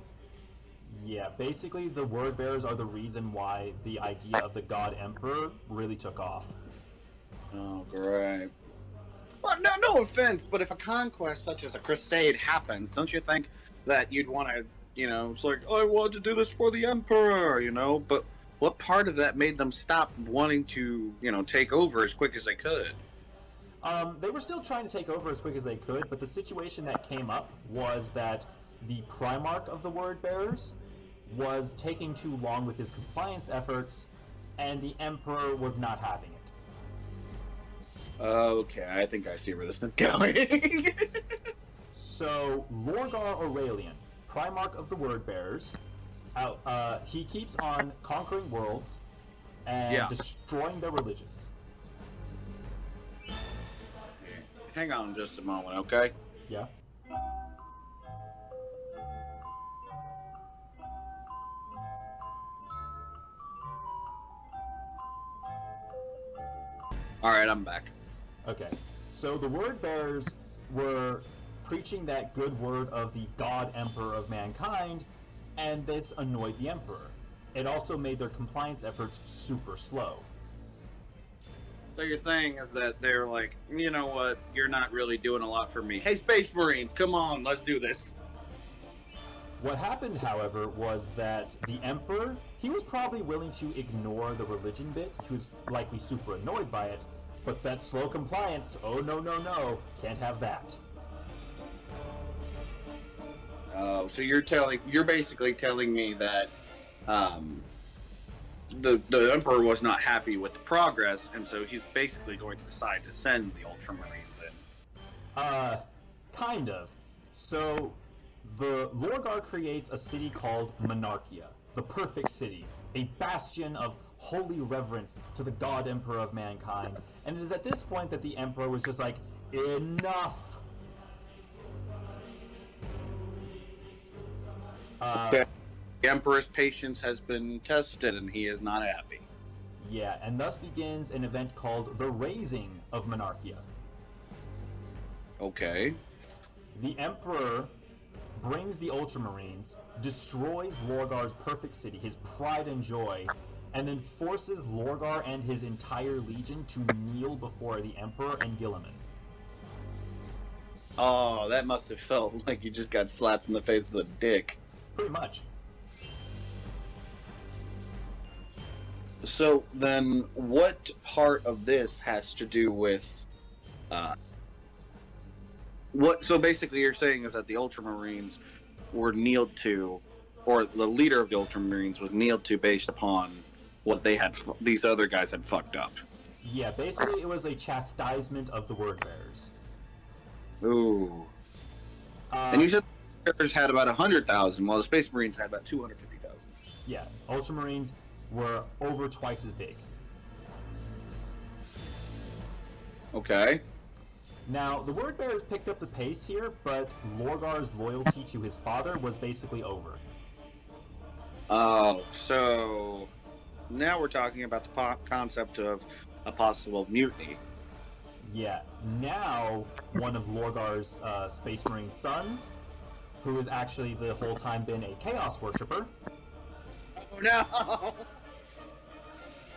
Yeah, basically the Word Bearers are the reason why the idea of the God Emperor really took off. Oh, great. Well, no offense, but if a conquest such as a crusade happens, don't you think that you'd want to, it's like, I want to do this for the Emperor, but what part of that made them stop wanting to, take over as quick as they could? They were still trying to take over as quick as they could, but the situation that came up was that the Primarch of the Word Bearers was taking too long with his compliance efforts, and the Emperor was not having it. Okay, I think I see where this is going. So, Lorgar Aurelian, Primarch of the Word Bearers, he keeps on conquering worlds and destroying their religions. Hang on just a moment, okay? Yeah. Alright, I'm back. Okay. So the Word Bearers were preaching that good word of the God Emperor of mankind, and this annoyed the Emperor. It also made their compliance efforts super slow. So you're saying is that they're like, you know what, you're not really doing a lot for me. Hey, Space Marines, come on, let's do this. What happened, however, was that the Emperor, he was probably willing to ignore the religion bit. He was likely super annoyed by it, but that slow compliance, oh no, can't have that. So you're basically telling me that the Emperor was not happy with the progress, and so he's basically going to decide to send the Ultramarines in. Kind of. So, the Lorgar creates a city called Monarchia, the perfect city, a bastion of holy reverence to the God Emperor of mankind. And it is at this point that the Emperor was just like, enough! The Emperor's patience has been tested, and he is not happy. Yeah, and thus begins an event called the Raising of Monarchia. Okay. The Emperor brings the Ultramarines, destroys Lorgar's perfect city, his pride and joy, and then forces Lorgar and his entire legion to kneel before the Emperor and Guilliman. Oh, that must have felt like you just got slapped in the face with a dick. Pretty much. So then, what part of this has to do with what? So basically, you're saying is that the Ultramarines were kneeled to, or the leader of the Ultramarines was kneeled to based upon what these other guys had fucked up. Yeah, basically it was a chastisement of the word bearers. Ooh. And you said the bearers had about 100,000, while the Space Marines had about 250,000. Yeah, Ultramarines were over twice as big. Okay. Now, the word bearers picked up the pace here, but Lorgar's loyalty to his father was basically over. Oh, so now we're talking about the concept of a possible mutiny. Yeah, now one of Lorgar's Space Marine sons, who has actually the whole time been a Chaos Worshipper. Oh no!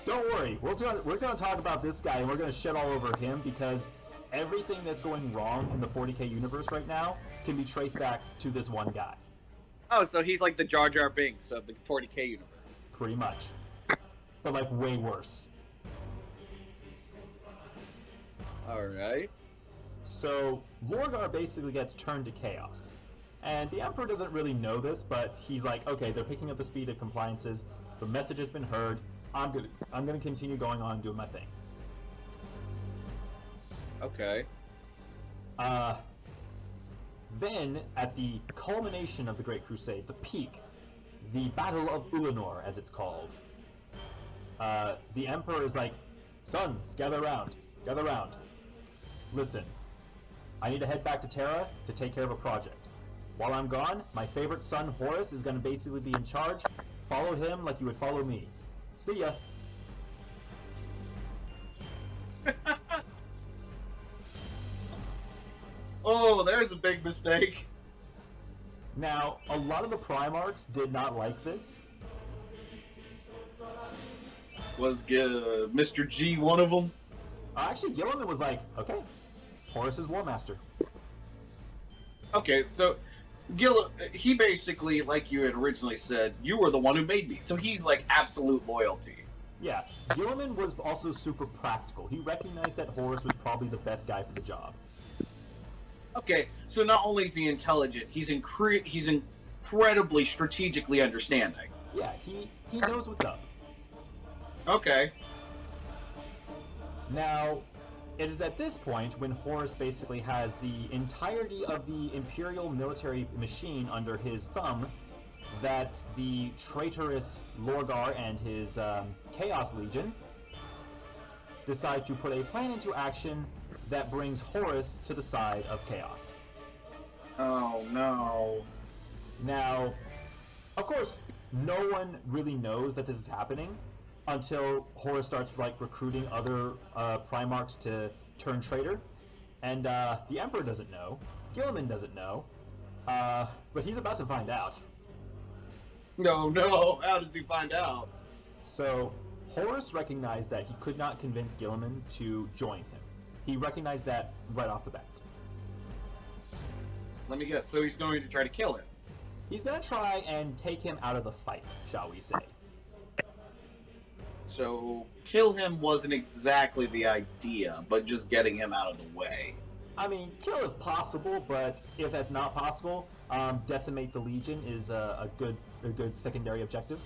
Don't worry, we're gonna talk about this guy, and we're gonna shit all over him because everything that's going wrong in the 40k universe right now can be traced back to this one guy. Oh, so he's like the Jar Jar Binks of the 40k universe. Pretty much. But like way worse. Alright. So, Lorgar basically gets turned to chaos. And the Emperor doesn't really know this, but he's like, okay, they're picking up the speed of compliances, the message has been heard, I'm gonna continue going on and doing my thing. Okay. Then, at the culmination of the Great Crusade, the peak, the Battle of Ulanor, as it's called, the Emperor is like, sons, gather round. Listen, I need to head back to Terra to take care of a project. While I'm gone, my favorite son, Horus, is going to basically be in charge. Follow him like you would follow me. See ya. Oh, there's a big mistake. Now, a lot of the Primarchs did not like this. Was Mr. G one of them? Actually, Guilliman was like, okay, Horus is War Master. Okay, so he basically, like you had originally said, you were the one who made me. So he's like absolute loyalty. Yeah, Guilliman was also super practical. He recognized that Horus was probably the best guy for the job. Okay, so not only is he intelligent, he's incredibly strategically understanding. Yeah, he knows what's up. Okay. Now, it is at this point when Horus basically has the entirety of the Imperial military machine under his thumb that the traitorous Lorgar and his Chaos Legion decide to put a plan into action that brings Horus to the side of Chaos. Oh no. Now, of course, no one really knows that this is happening until Horus starts like recruiting other Primarchs to turn traitor, and the Emperor doesn't know, Guilliman doesn't know, but he's about to find out. No, how does he find out? So, Horus recognized that he could not convince Guilliman to join him. He recognized that right off the bat. Let me guess, so he's going to try to kill him. He's gonna try and take him out of the fight, shall we say. So, kill him wasn't exactly the idea, but just getting him out of the way. I mean, kill if possible, but if that's not possible, Decimate the Legion is a good secondary objective.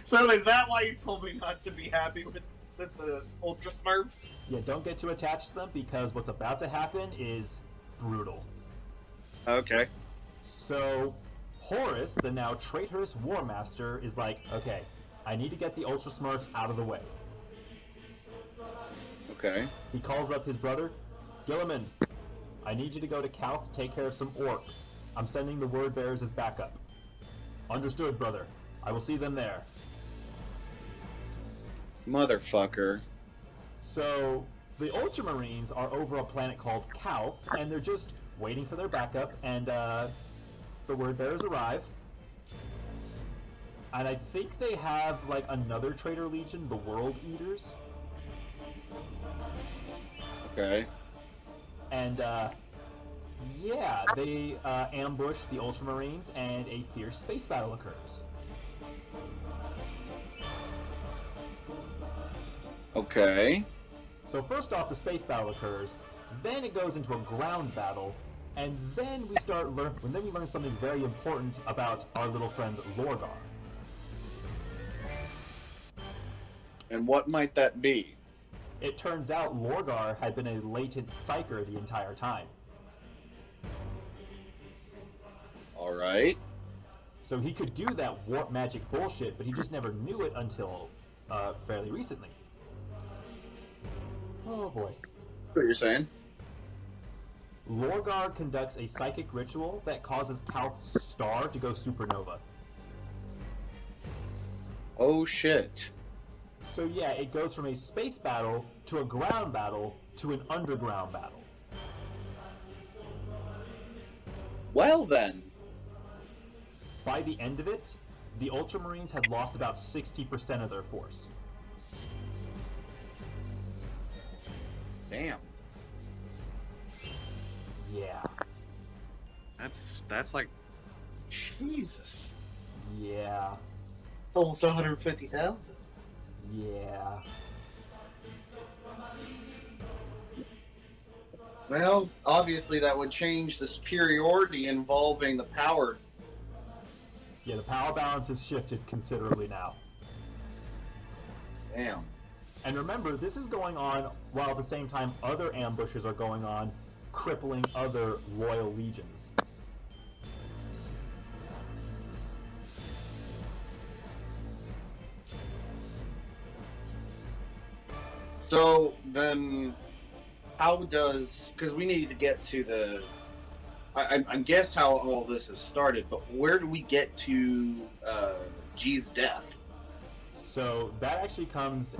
So is that why you told me not to be happy with the Ultra Smurfs? Yeah, don't get too attached to them because what's about to happen is brutal. Okay. So, Horus, the now traitorous War Master, is like, okay, I need to get the Ultra Smurfs out of the way. Okay. He calls up his brother, Guilliman, I need you to go to Calth to take care of some orcs. I'm sending the word bearers as backup. Understood, brother. I will see them there. Motherfucker. So, the Ultramarines are over a planet called Calth, and they're just waiting for their backup, and the word bearers arrive. And I think they have, like, another traitor legion, the World Eaters. Okay. And, yeah, they ambush the Ultramarines, and a fierce space battle occurs. Okay. So first off, the space battle occurs, then it goes into a ground battle, and then we learn something very important about our little friend Lorgar. And what might that be? It turns out Lorgar had been a latent psyker the entire time. Alright. So he could do that warp magic bullshit, but he just never knew it until fairly recently. Oh boy. What you're saying? Lorgar conducts a psychic ritual that causes Calth's star to go supernova. Oh shit. So yeah, it goes from a space battle to a ground battle to an underground battle. Well then. By the end of it, the Ultramarines had lost about 60% of their force. Damn. Yeah. That's like Jesus. Yeah. Almost 150,000. Yeah. Well, obviously that would change the superiority involving the power. Yeah, the power balance has shifted considerably now. Damn. And remember, this is going on while at the same time other ambushes are going on, crippling other loyal legions. So then, how does? Because we need to get to the. I guess how all this has started, but where do we get to G's death? So that actually comes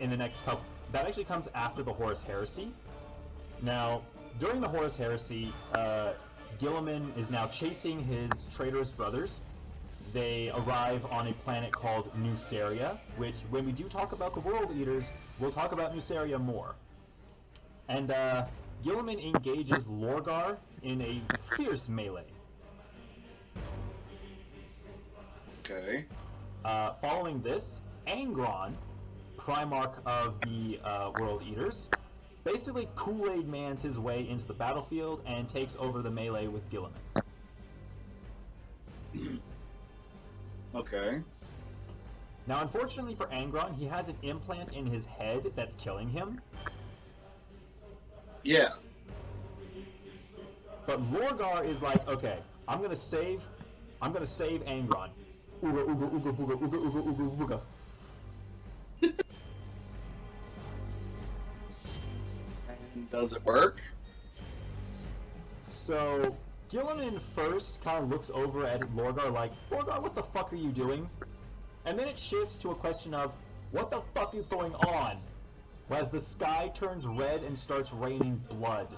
in the next couple. That actually comes after the Horus Heresy. Now, during the Horus Heresy, Guilliman is now chasing his traitorous brothers. They arrive on a planet called Nuceria, which, when we do talk about the World Eaters, we'll talk about Nuceria more. And Guilliman engages Lorgar in a fierce melee. Okay. Following this, Angron, Primarch of the World Eaters, basically Kool-Aid Mans his way into the battlefield and takes over the melee with Guilliman. Okay. Now, unfortunately for Angron, he has an implant in his head that's killing him. Yeah. But Lorgar is like, okay, I'm gonna save Angron. Ooga ooga ooga booga ooga ooga ooga ooga. And does it work? So Guilliman first kind of looks over at Lorgar like, Lorgar, what the fuck are you doing? And then it shifts to a question of, what the fuck is going on? As the sky turns red and starts raining blood.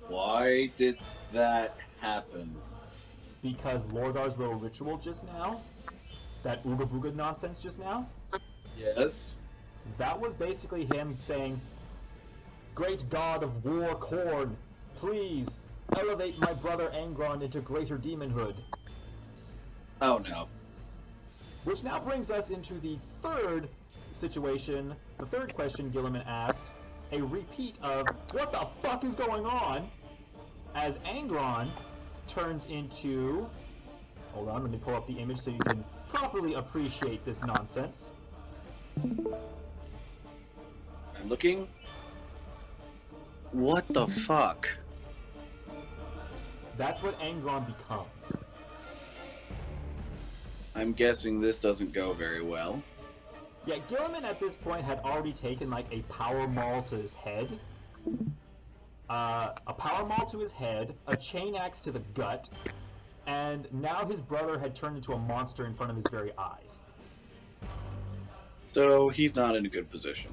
Why did that happen? Because Lorgar's little ritual just now, that ooga booga nonsense just now, Yes. that was basically him saying, Great God of War Khorne, please elevate my brother Angron into greater demonhood. Oh no. Which now brings us into the third situation, the third question Guilliman asked, a repeat of, what the fuck is going on? as Angron turns into... Hold on, let me pull up the image so you can properly appreciate this nonsense. I'm looking. What the fuck? That's what Angron becomes. I'm guessing this doesn't go very well. Yeah, Guilliman at this point had already taken like a power maul to his head. A power maul to his head, a chain axe to the gut, and now his brother had turned into a monster in front of his very eyes. So he's not in a good position.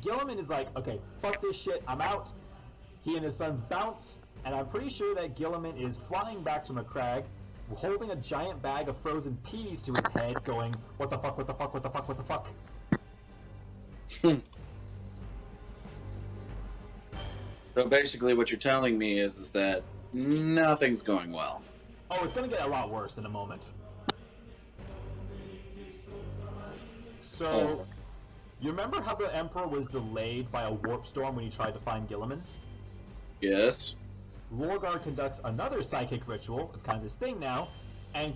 Guilliman is like, okay, fuck this shit, I'm out. He and his sons bounce, and I'm pretty sure that Guilliman is flying back to Macragge, holding a giant bag of frozen peas to his head, going, what the fuck, what the fuck, what the fuck, what the fuck? So basically what you're telling me is that nothing's going well. Oh, it's gonna get a lot worse in a moment. So, you remember how the Emperor was delayed by a warp storm when he tried to find Guilliman? Yes. Lorgar conducts another psychic ritual, it's kind of this thing now, and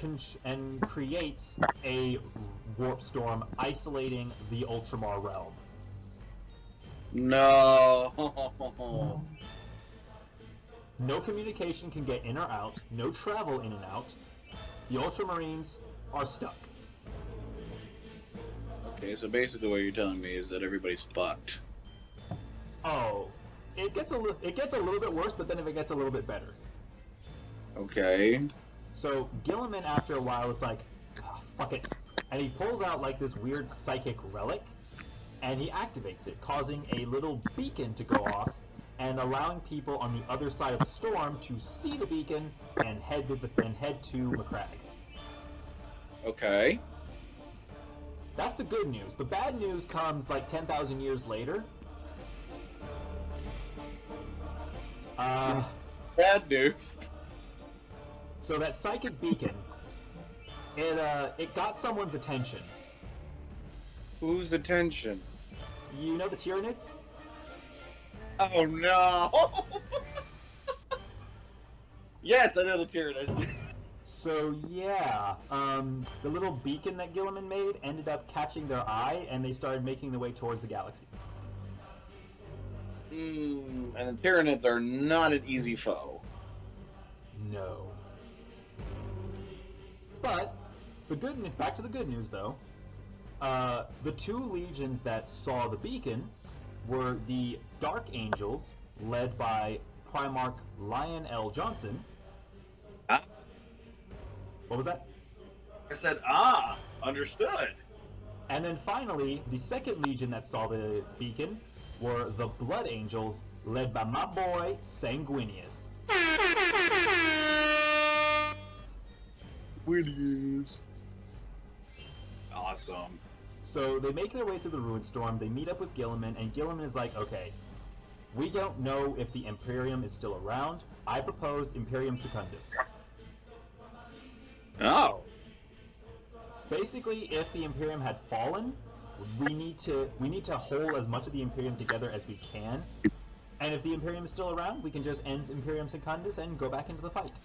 creates a warp storm isolating the Ultramar realm. No. No communication can get in or out, no travel in and out. The Ultramarines are stuck. Okay, so basically what you're telling me is that everybody's fucked. Oh, it gets a little bit worse, but then it gets a little bit better. Okay. So Guilliman, after a while, is like, "Ah, fuck it," and he pulls out like this weird psychic relic, and he activates it, causing a little beacon to go off, and allowing people on the other side of the storm to see the beacon and head to Macragge. Okay. That's the good news. The bad news comes like 10,000 years later. Bad news. So that psychic beacon, it got someone's attention. Whose attention? You know the Tyranids? Oh no! Yes, I know the Tyranids. So yeah, the little beacon that Guilliman made ended up catching their eye, and they started making their way towards the galaxy. And the Tyranids are not an easy foe. No. But back to the good news though. The two legions that saw the beacon were the Dark Angels, led by Primarch Lion L. Johnson. Ah. What was that? I said, understood. And then finally, the second legion that saw the beacon were the Blood Angels, led by my boy Sanguinius. Williams. Awesome. So they make their way through the Ruin Storm, they meet up with Guilliman, and Guilliman is like, okay, we don't know if the Imperium is still around. I propose Imperium Secundus. Oh. Basically, if the Imperium had fallen, we need to hold as much of the Imperium together as we can. And if the Imperium is still around, we can just end Imperium Secundus and go back into the fight.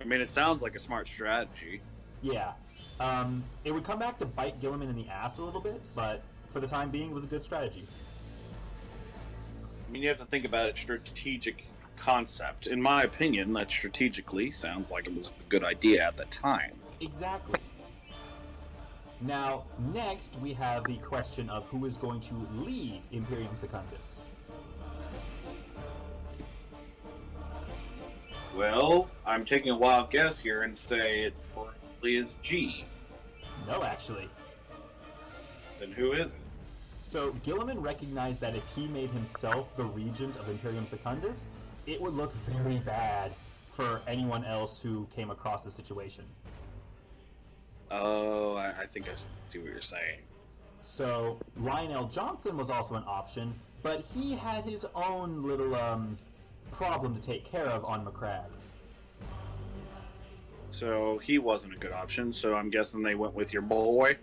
I mean, it sounds like a smart strategy. Yeah. It would come back to bite Guilliman in the ass a little bit, but for the time being, it was a good strategy. I mean, you have to think about it strategic concept. In my opinion, that strategically sounds like it was a good idea at the time. Exactly. Now, next we have the question of who is going to lead Imperium Secundus. Well, I'm taking a wild guess here and say it probably is G. No, actually. Then who is it? So, Guilliman recognized that if he made himself the regent of Imperium Secundus, it would look very bad for anyone else who came across the situation. Oh, I think I see what you're saying. So, Lionel Johnson was also an option, but he had his own little, problem to take care of on Macragge. So he wasn't a good option, so I'm guessing they went with your boy?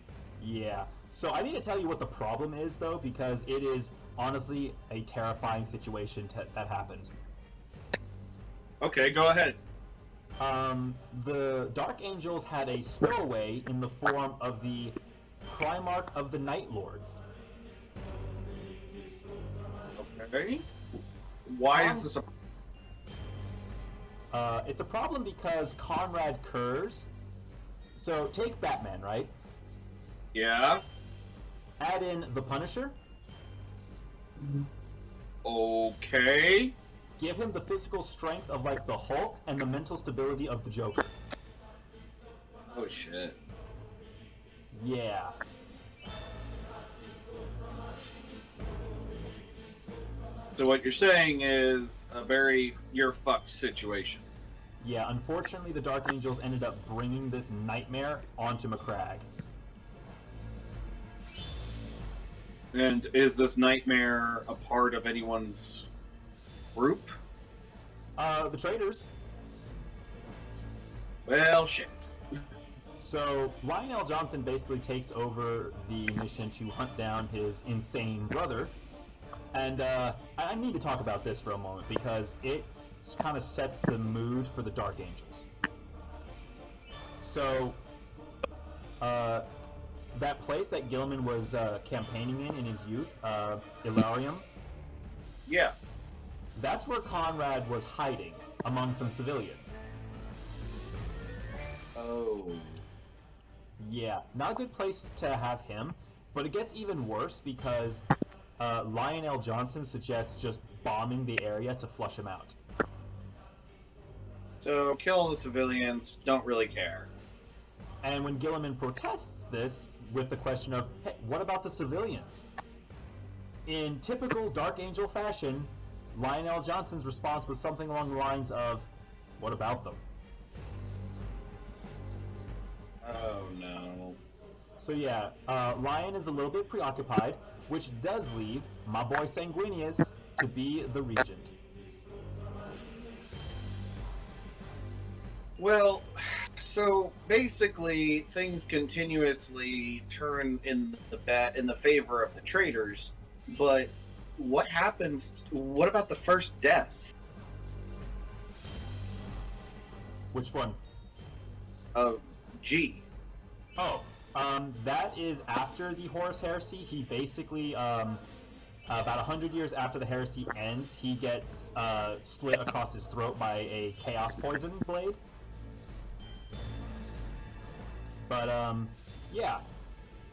Yeah. So I need to tell you what the problem is, though, because it is honestly a terrifying situation that happened. Okay, go ahead. The Dark Angels had a stowaway in the form of the Primarch of the Night Lords. Okay. Why is this a... It's a problem because Conrad Kurz. So take Batman, right? Yeah? Add in the Punisher. Okay. Give him the physical strength of like the Hulk and the mental stability of the Joker. Oh, shit. Yeah. So what you're saying is a very you're fucked situation. Yeah, unfortunately the Dark Angels ended up bringing this nightmare onto McCrag. And is this nightmare a part of anyone's group? The Traitors. Well, shit. So, Lionel Johnson basically takes over the mission to hunt down his insane brother. And I need to talk about this for a moment because it kind of sets the mood for the Dark Angels. So, that place that Guilliman was campaigning in his youth, Ilarium, Yeah. that's where Conrad was hiding among some civilians. Oh. Yeah, not a good place to have him, but it gets even worse because Lionel Johnson suggests just bombing the area to flush him out. So kill the civilians, don't really care. And when Guilliman protests this with the question of, hey, what about the civilians? In typical Dark Angel fashion, Lionel Johnson's response was something along the lines of, what about them? Oh no. So yeah, Lion is a little bit preoccupied, which does leave my boy Sanguinius to be the regent. Well, so basically things continuously turn in the favor of the traitors, but what about the first death Which one? of G? Oh, that is after the Horus Heresy. He basically, about 100 years after the heresy ends, he gets slit across his throat by a chaos poison blade. But yeah,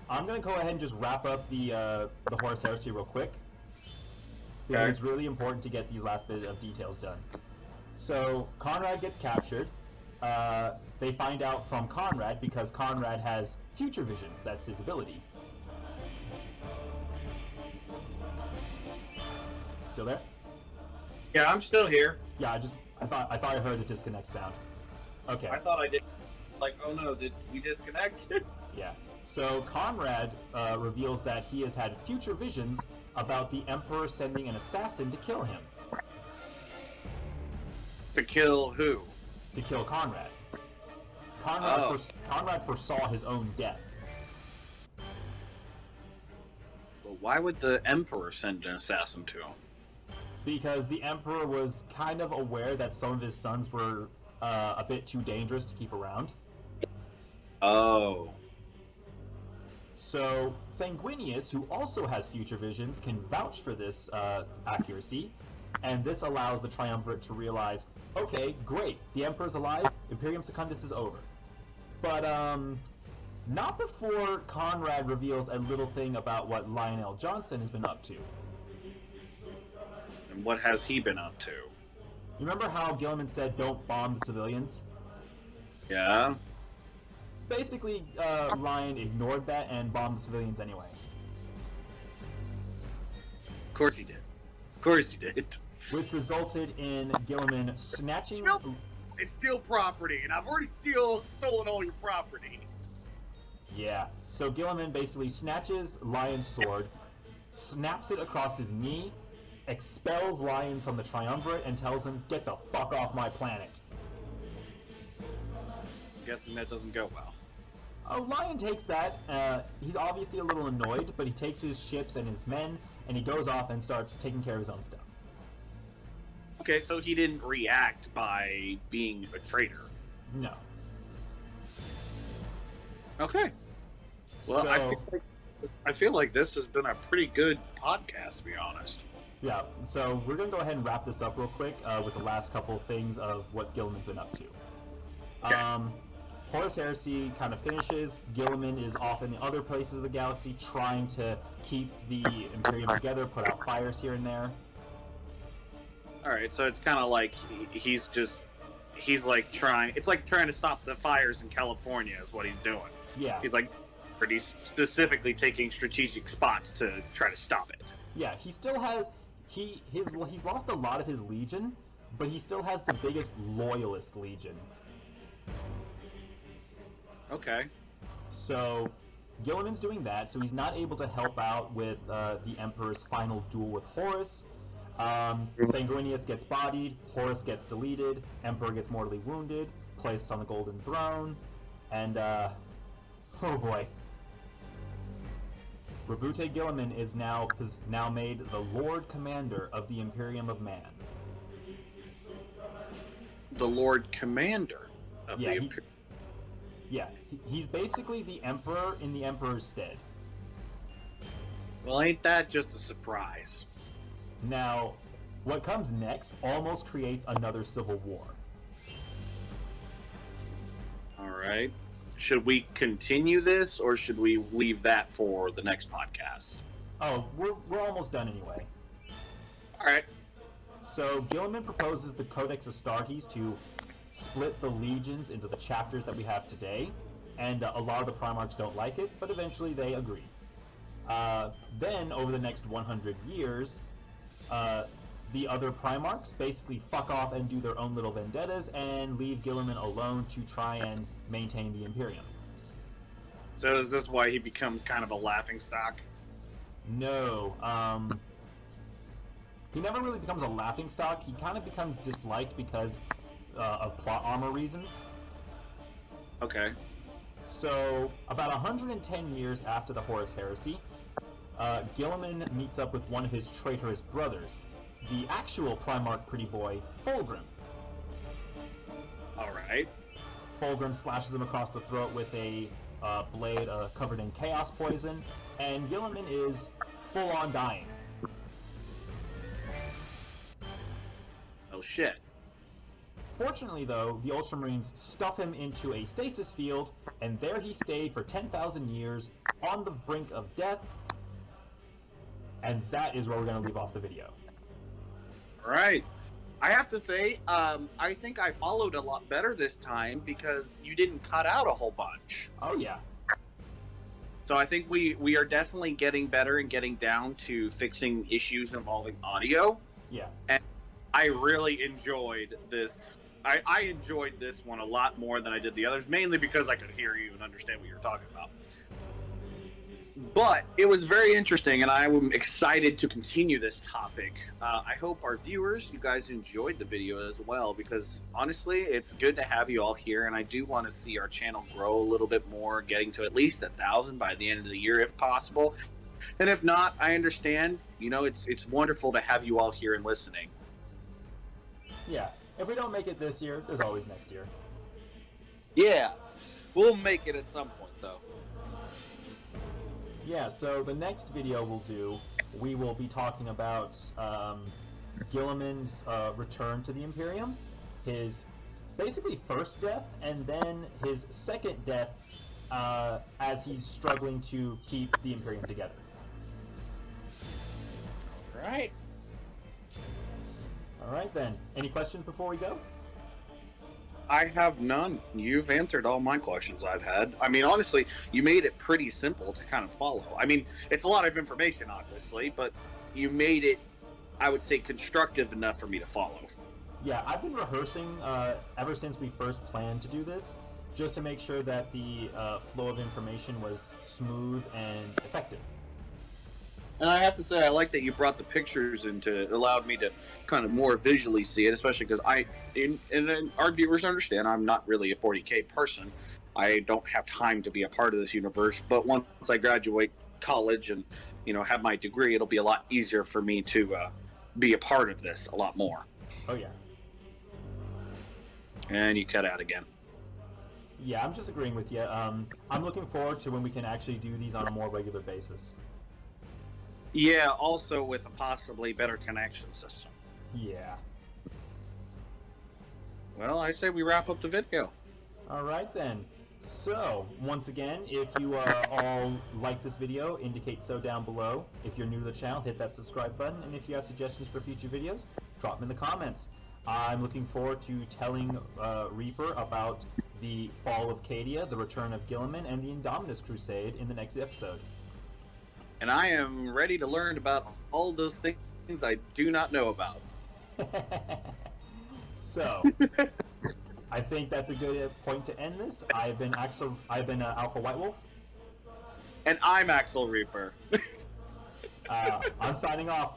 I'm gonna go ahead and just wrap up the Horus Heresy real quick. Because Okay. it's really important to get these last bit of details done. So Conrad gets captured. They find out from Conrad because Conrad has future visions. That's his ability. Still there? Yeah, I'm still here. Yeah, I thought I heard a disconnect sound. Okay. I thought I did. Like, oh no, did we disconnect? Yeah. So Conrad reveals that he has had future visions about the Emperor sending an assassin to kill him. To kill who? To kill Conrad. Oh. Conrad foresaw his own death. Well, why would the Emperor send an assassin to him? Because the Emperor was kind of aware that some of his sons were a bit too dangerous to keep around. Oh. So Sanguinius, who also has future visions, can vouch for this accuracy, and this allows the Triumvirate to realize, okay, great, the Emperor's alive, Imperium Secundus is over. But not before Conrad reveals a little thing about what Lionel Johnson has been up to. And what has he been up to? You remember how Guilliman said, don't bomb the civilians? Yeah? Basically, Lion ignored that and bombed the civilians anyway. Of course he did. Of course he did. Which resulted in Guilliman snatching... It's still property, and I've already stolen all your property. Yeah, so Guilliman basically snatches Lion's sword, snaps it across his knee, expels Lion from the Triumvirate, and tells him, get the fuck off my planet. I'm guessing that doesn't go well. Lion takes that. He's obviously a little annoyed, but he takes his ships and his men, and he goes off and starts taking care of his own stuff. Okay, so he didn't react by being a traitor. No. Okay. Well, So, I feel like this has been a pretty good podcast, to be honest. yeah, so we're going to go ahead and wrap this up real quick with the last couple of things of what Guilliman's been up to. Okay. Horus Heresy kind of finishes. Guilliman is off in the other places of the galaxy trying to keep the Imperium together, put out fires here and there. All right, so it's kind of like he's like trying. It's like trying to stop the fires in California is what he's doing. Yeah. He's like pretty specifically taking strategic spots to try to stop it. Yeah, he still has he's lost a lot of his legion, but he still has the biggest loyalist legion. Okay. So Guilliman's doing that, so he's not able to help out with the Emperor's final duel with Horus. Sanguinius gets bodied, Horus gets deleted, Emperor gets mortally wounded, placed on the Golden Throne, and oh boy. Rabute Guilliman is now made the Lord Commander of the Imperium of Man. The Lord Commander of the Imperium. He's basically the Emperor in the Emperor's stead. Well, ain't that just a surprise? Now, what comes next almost creates another civil war. All right. Should we continue this, or should we leave that for the next podcast? Oh, we're almost done anyway. All right. So Guilliman proposes the Codex Astartes to split the legions into the chapters that we have today, and a lot of the Primarchs don't like it, but eventually they agree. Then, over the next 100 years, the other Primarchs basically fuck off and do their own little vendettas and leave Guilliman alone to try and maintain the Imperium. So is this why he becomes kind of a laughingstock? No, he never really becomes a laughingstock. He kind of becomes disliked because of plot armor reasons. Okay. So, about 110 years after the Horus Heresy, Guilliman meets up with one of his traitorous brothers, the actual Primarch pretty boy, Fulgrim. Alright. Fulgrim slashes him across the throat with a blade covered in chaos poison, and Guilliman is full on dying. Oh shit. Fortunately, though, the Ultramarines stuff him into a stasis field, and there he stayed for 10,000 years on the brink of death, and that is where we're going to leave off the video. Alright. I have to say, I think I followed a lot better this time because you didn't cut out a whole bunch. Oh, yeah. So I think we are definitely getting better and getting down to fixing issues involving audio. Yeah. And I really enjoyed this. I enjoyed this one a lot more than I did the others, mainly because I could hear you and understand what you were talking about. But it was very interesting, and I'm excited to continue this topic. I hope our viewers, you guys enjoyed the video as well, because honestly, it's good to have you all here, and I do want to see our channel grow a little bit more, getting to at least 1,000 by the end of the year if possible. And if not, I understand. You know, it's wonderful to have you all here and listening. Yeah. If we don't make it this year, there's always next year. Yeah, we'll make it at some point, though. Yeah, so the next video we'll do, we will be talking about Guilliman's return to the Imperium, his basically first death, and then his second death as he's struggling to keep the Imperium together. Right. Alright then, any questions before we go? I have none. You've answered all my questions I've had. I mean, honestly, you made it pretty simple to kind of follow. I mean, it's a lot of information, obviously, but you made it, I would say, constructive enough for me to follow. Yeah, I've been rehearsing ever since we first planned to do this, just to make sure that the flow of information was smooth and effective. And I have to say, I like that you brought the pictures in to allowed me to kind of more visually see it, especially because and our viewers understand, I'm not really a 40K person. I don't have time to be a part of this universe, but once I graduate college and, you know, have my degree, it'll be a lot easier for me to be a part of this a lot more. Oh yeah. And you cut out again. Yeah, I'm just agreeing with you. I'm looking forward to when we can actually do these on a more regular basis. Yeah, also with a possibly better connection system. Yeah. Well, I say we wrap up the video. All right then. So, once again, if you all like this video, indicate so down below. If you're new to the channel, hit that subscribe button, and if you have suggestions for future videos, drop them in the comments. I'm looking forward to telling Reaper about the Fall of Cadia, the return of Guilliman, and the Indomitus Crusade in the next episode. And I am ready to learn about all those things I do not know about. So, I think that's a good point to end this. I've been Alpha White Wolf. And I'm Axel Reaper. I'm signing off.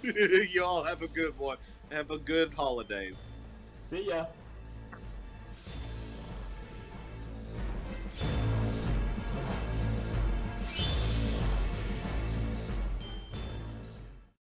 You all have a good one. Have a good holidays. See ya.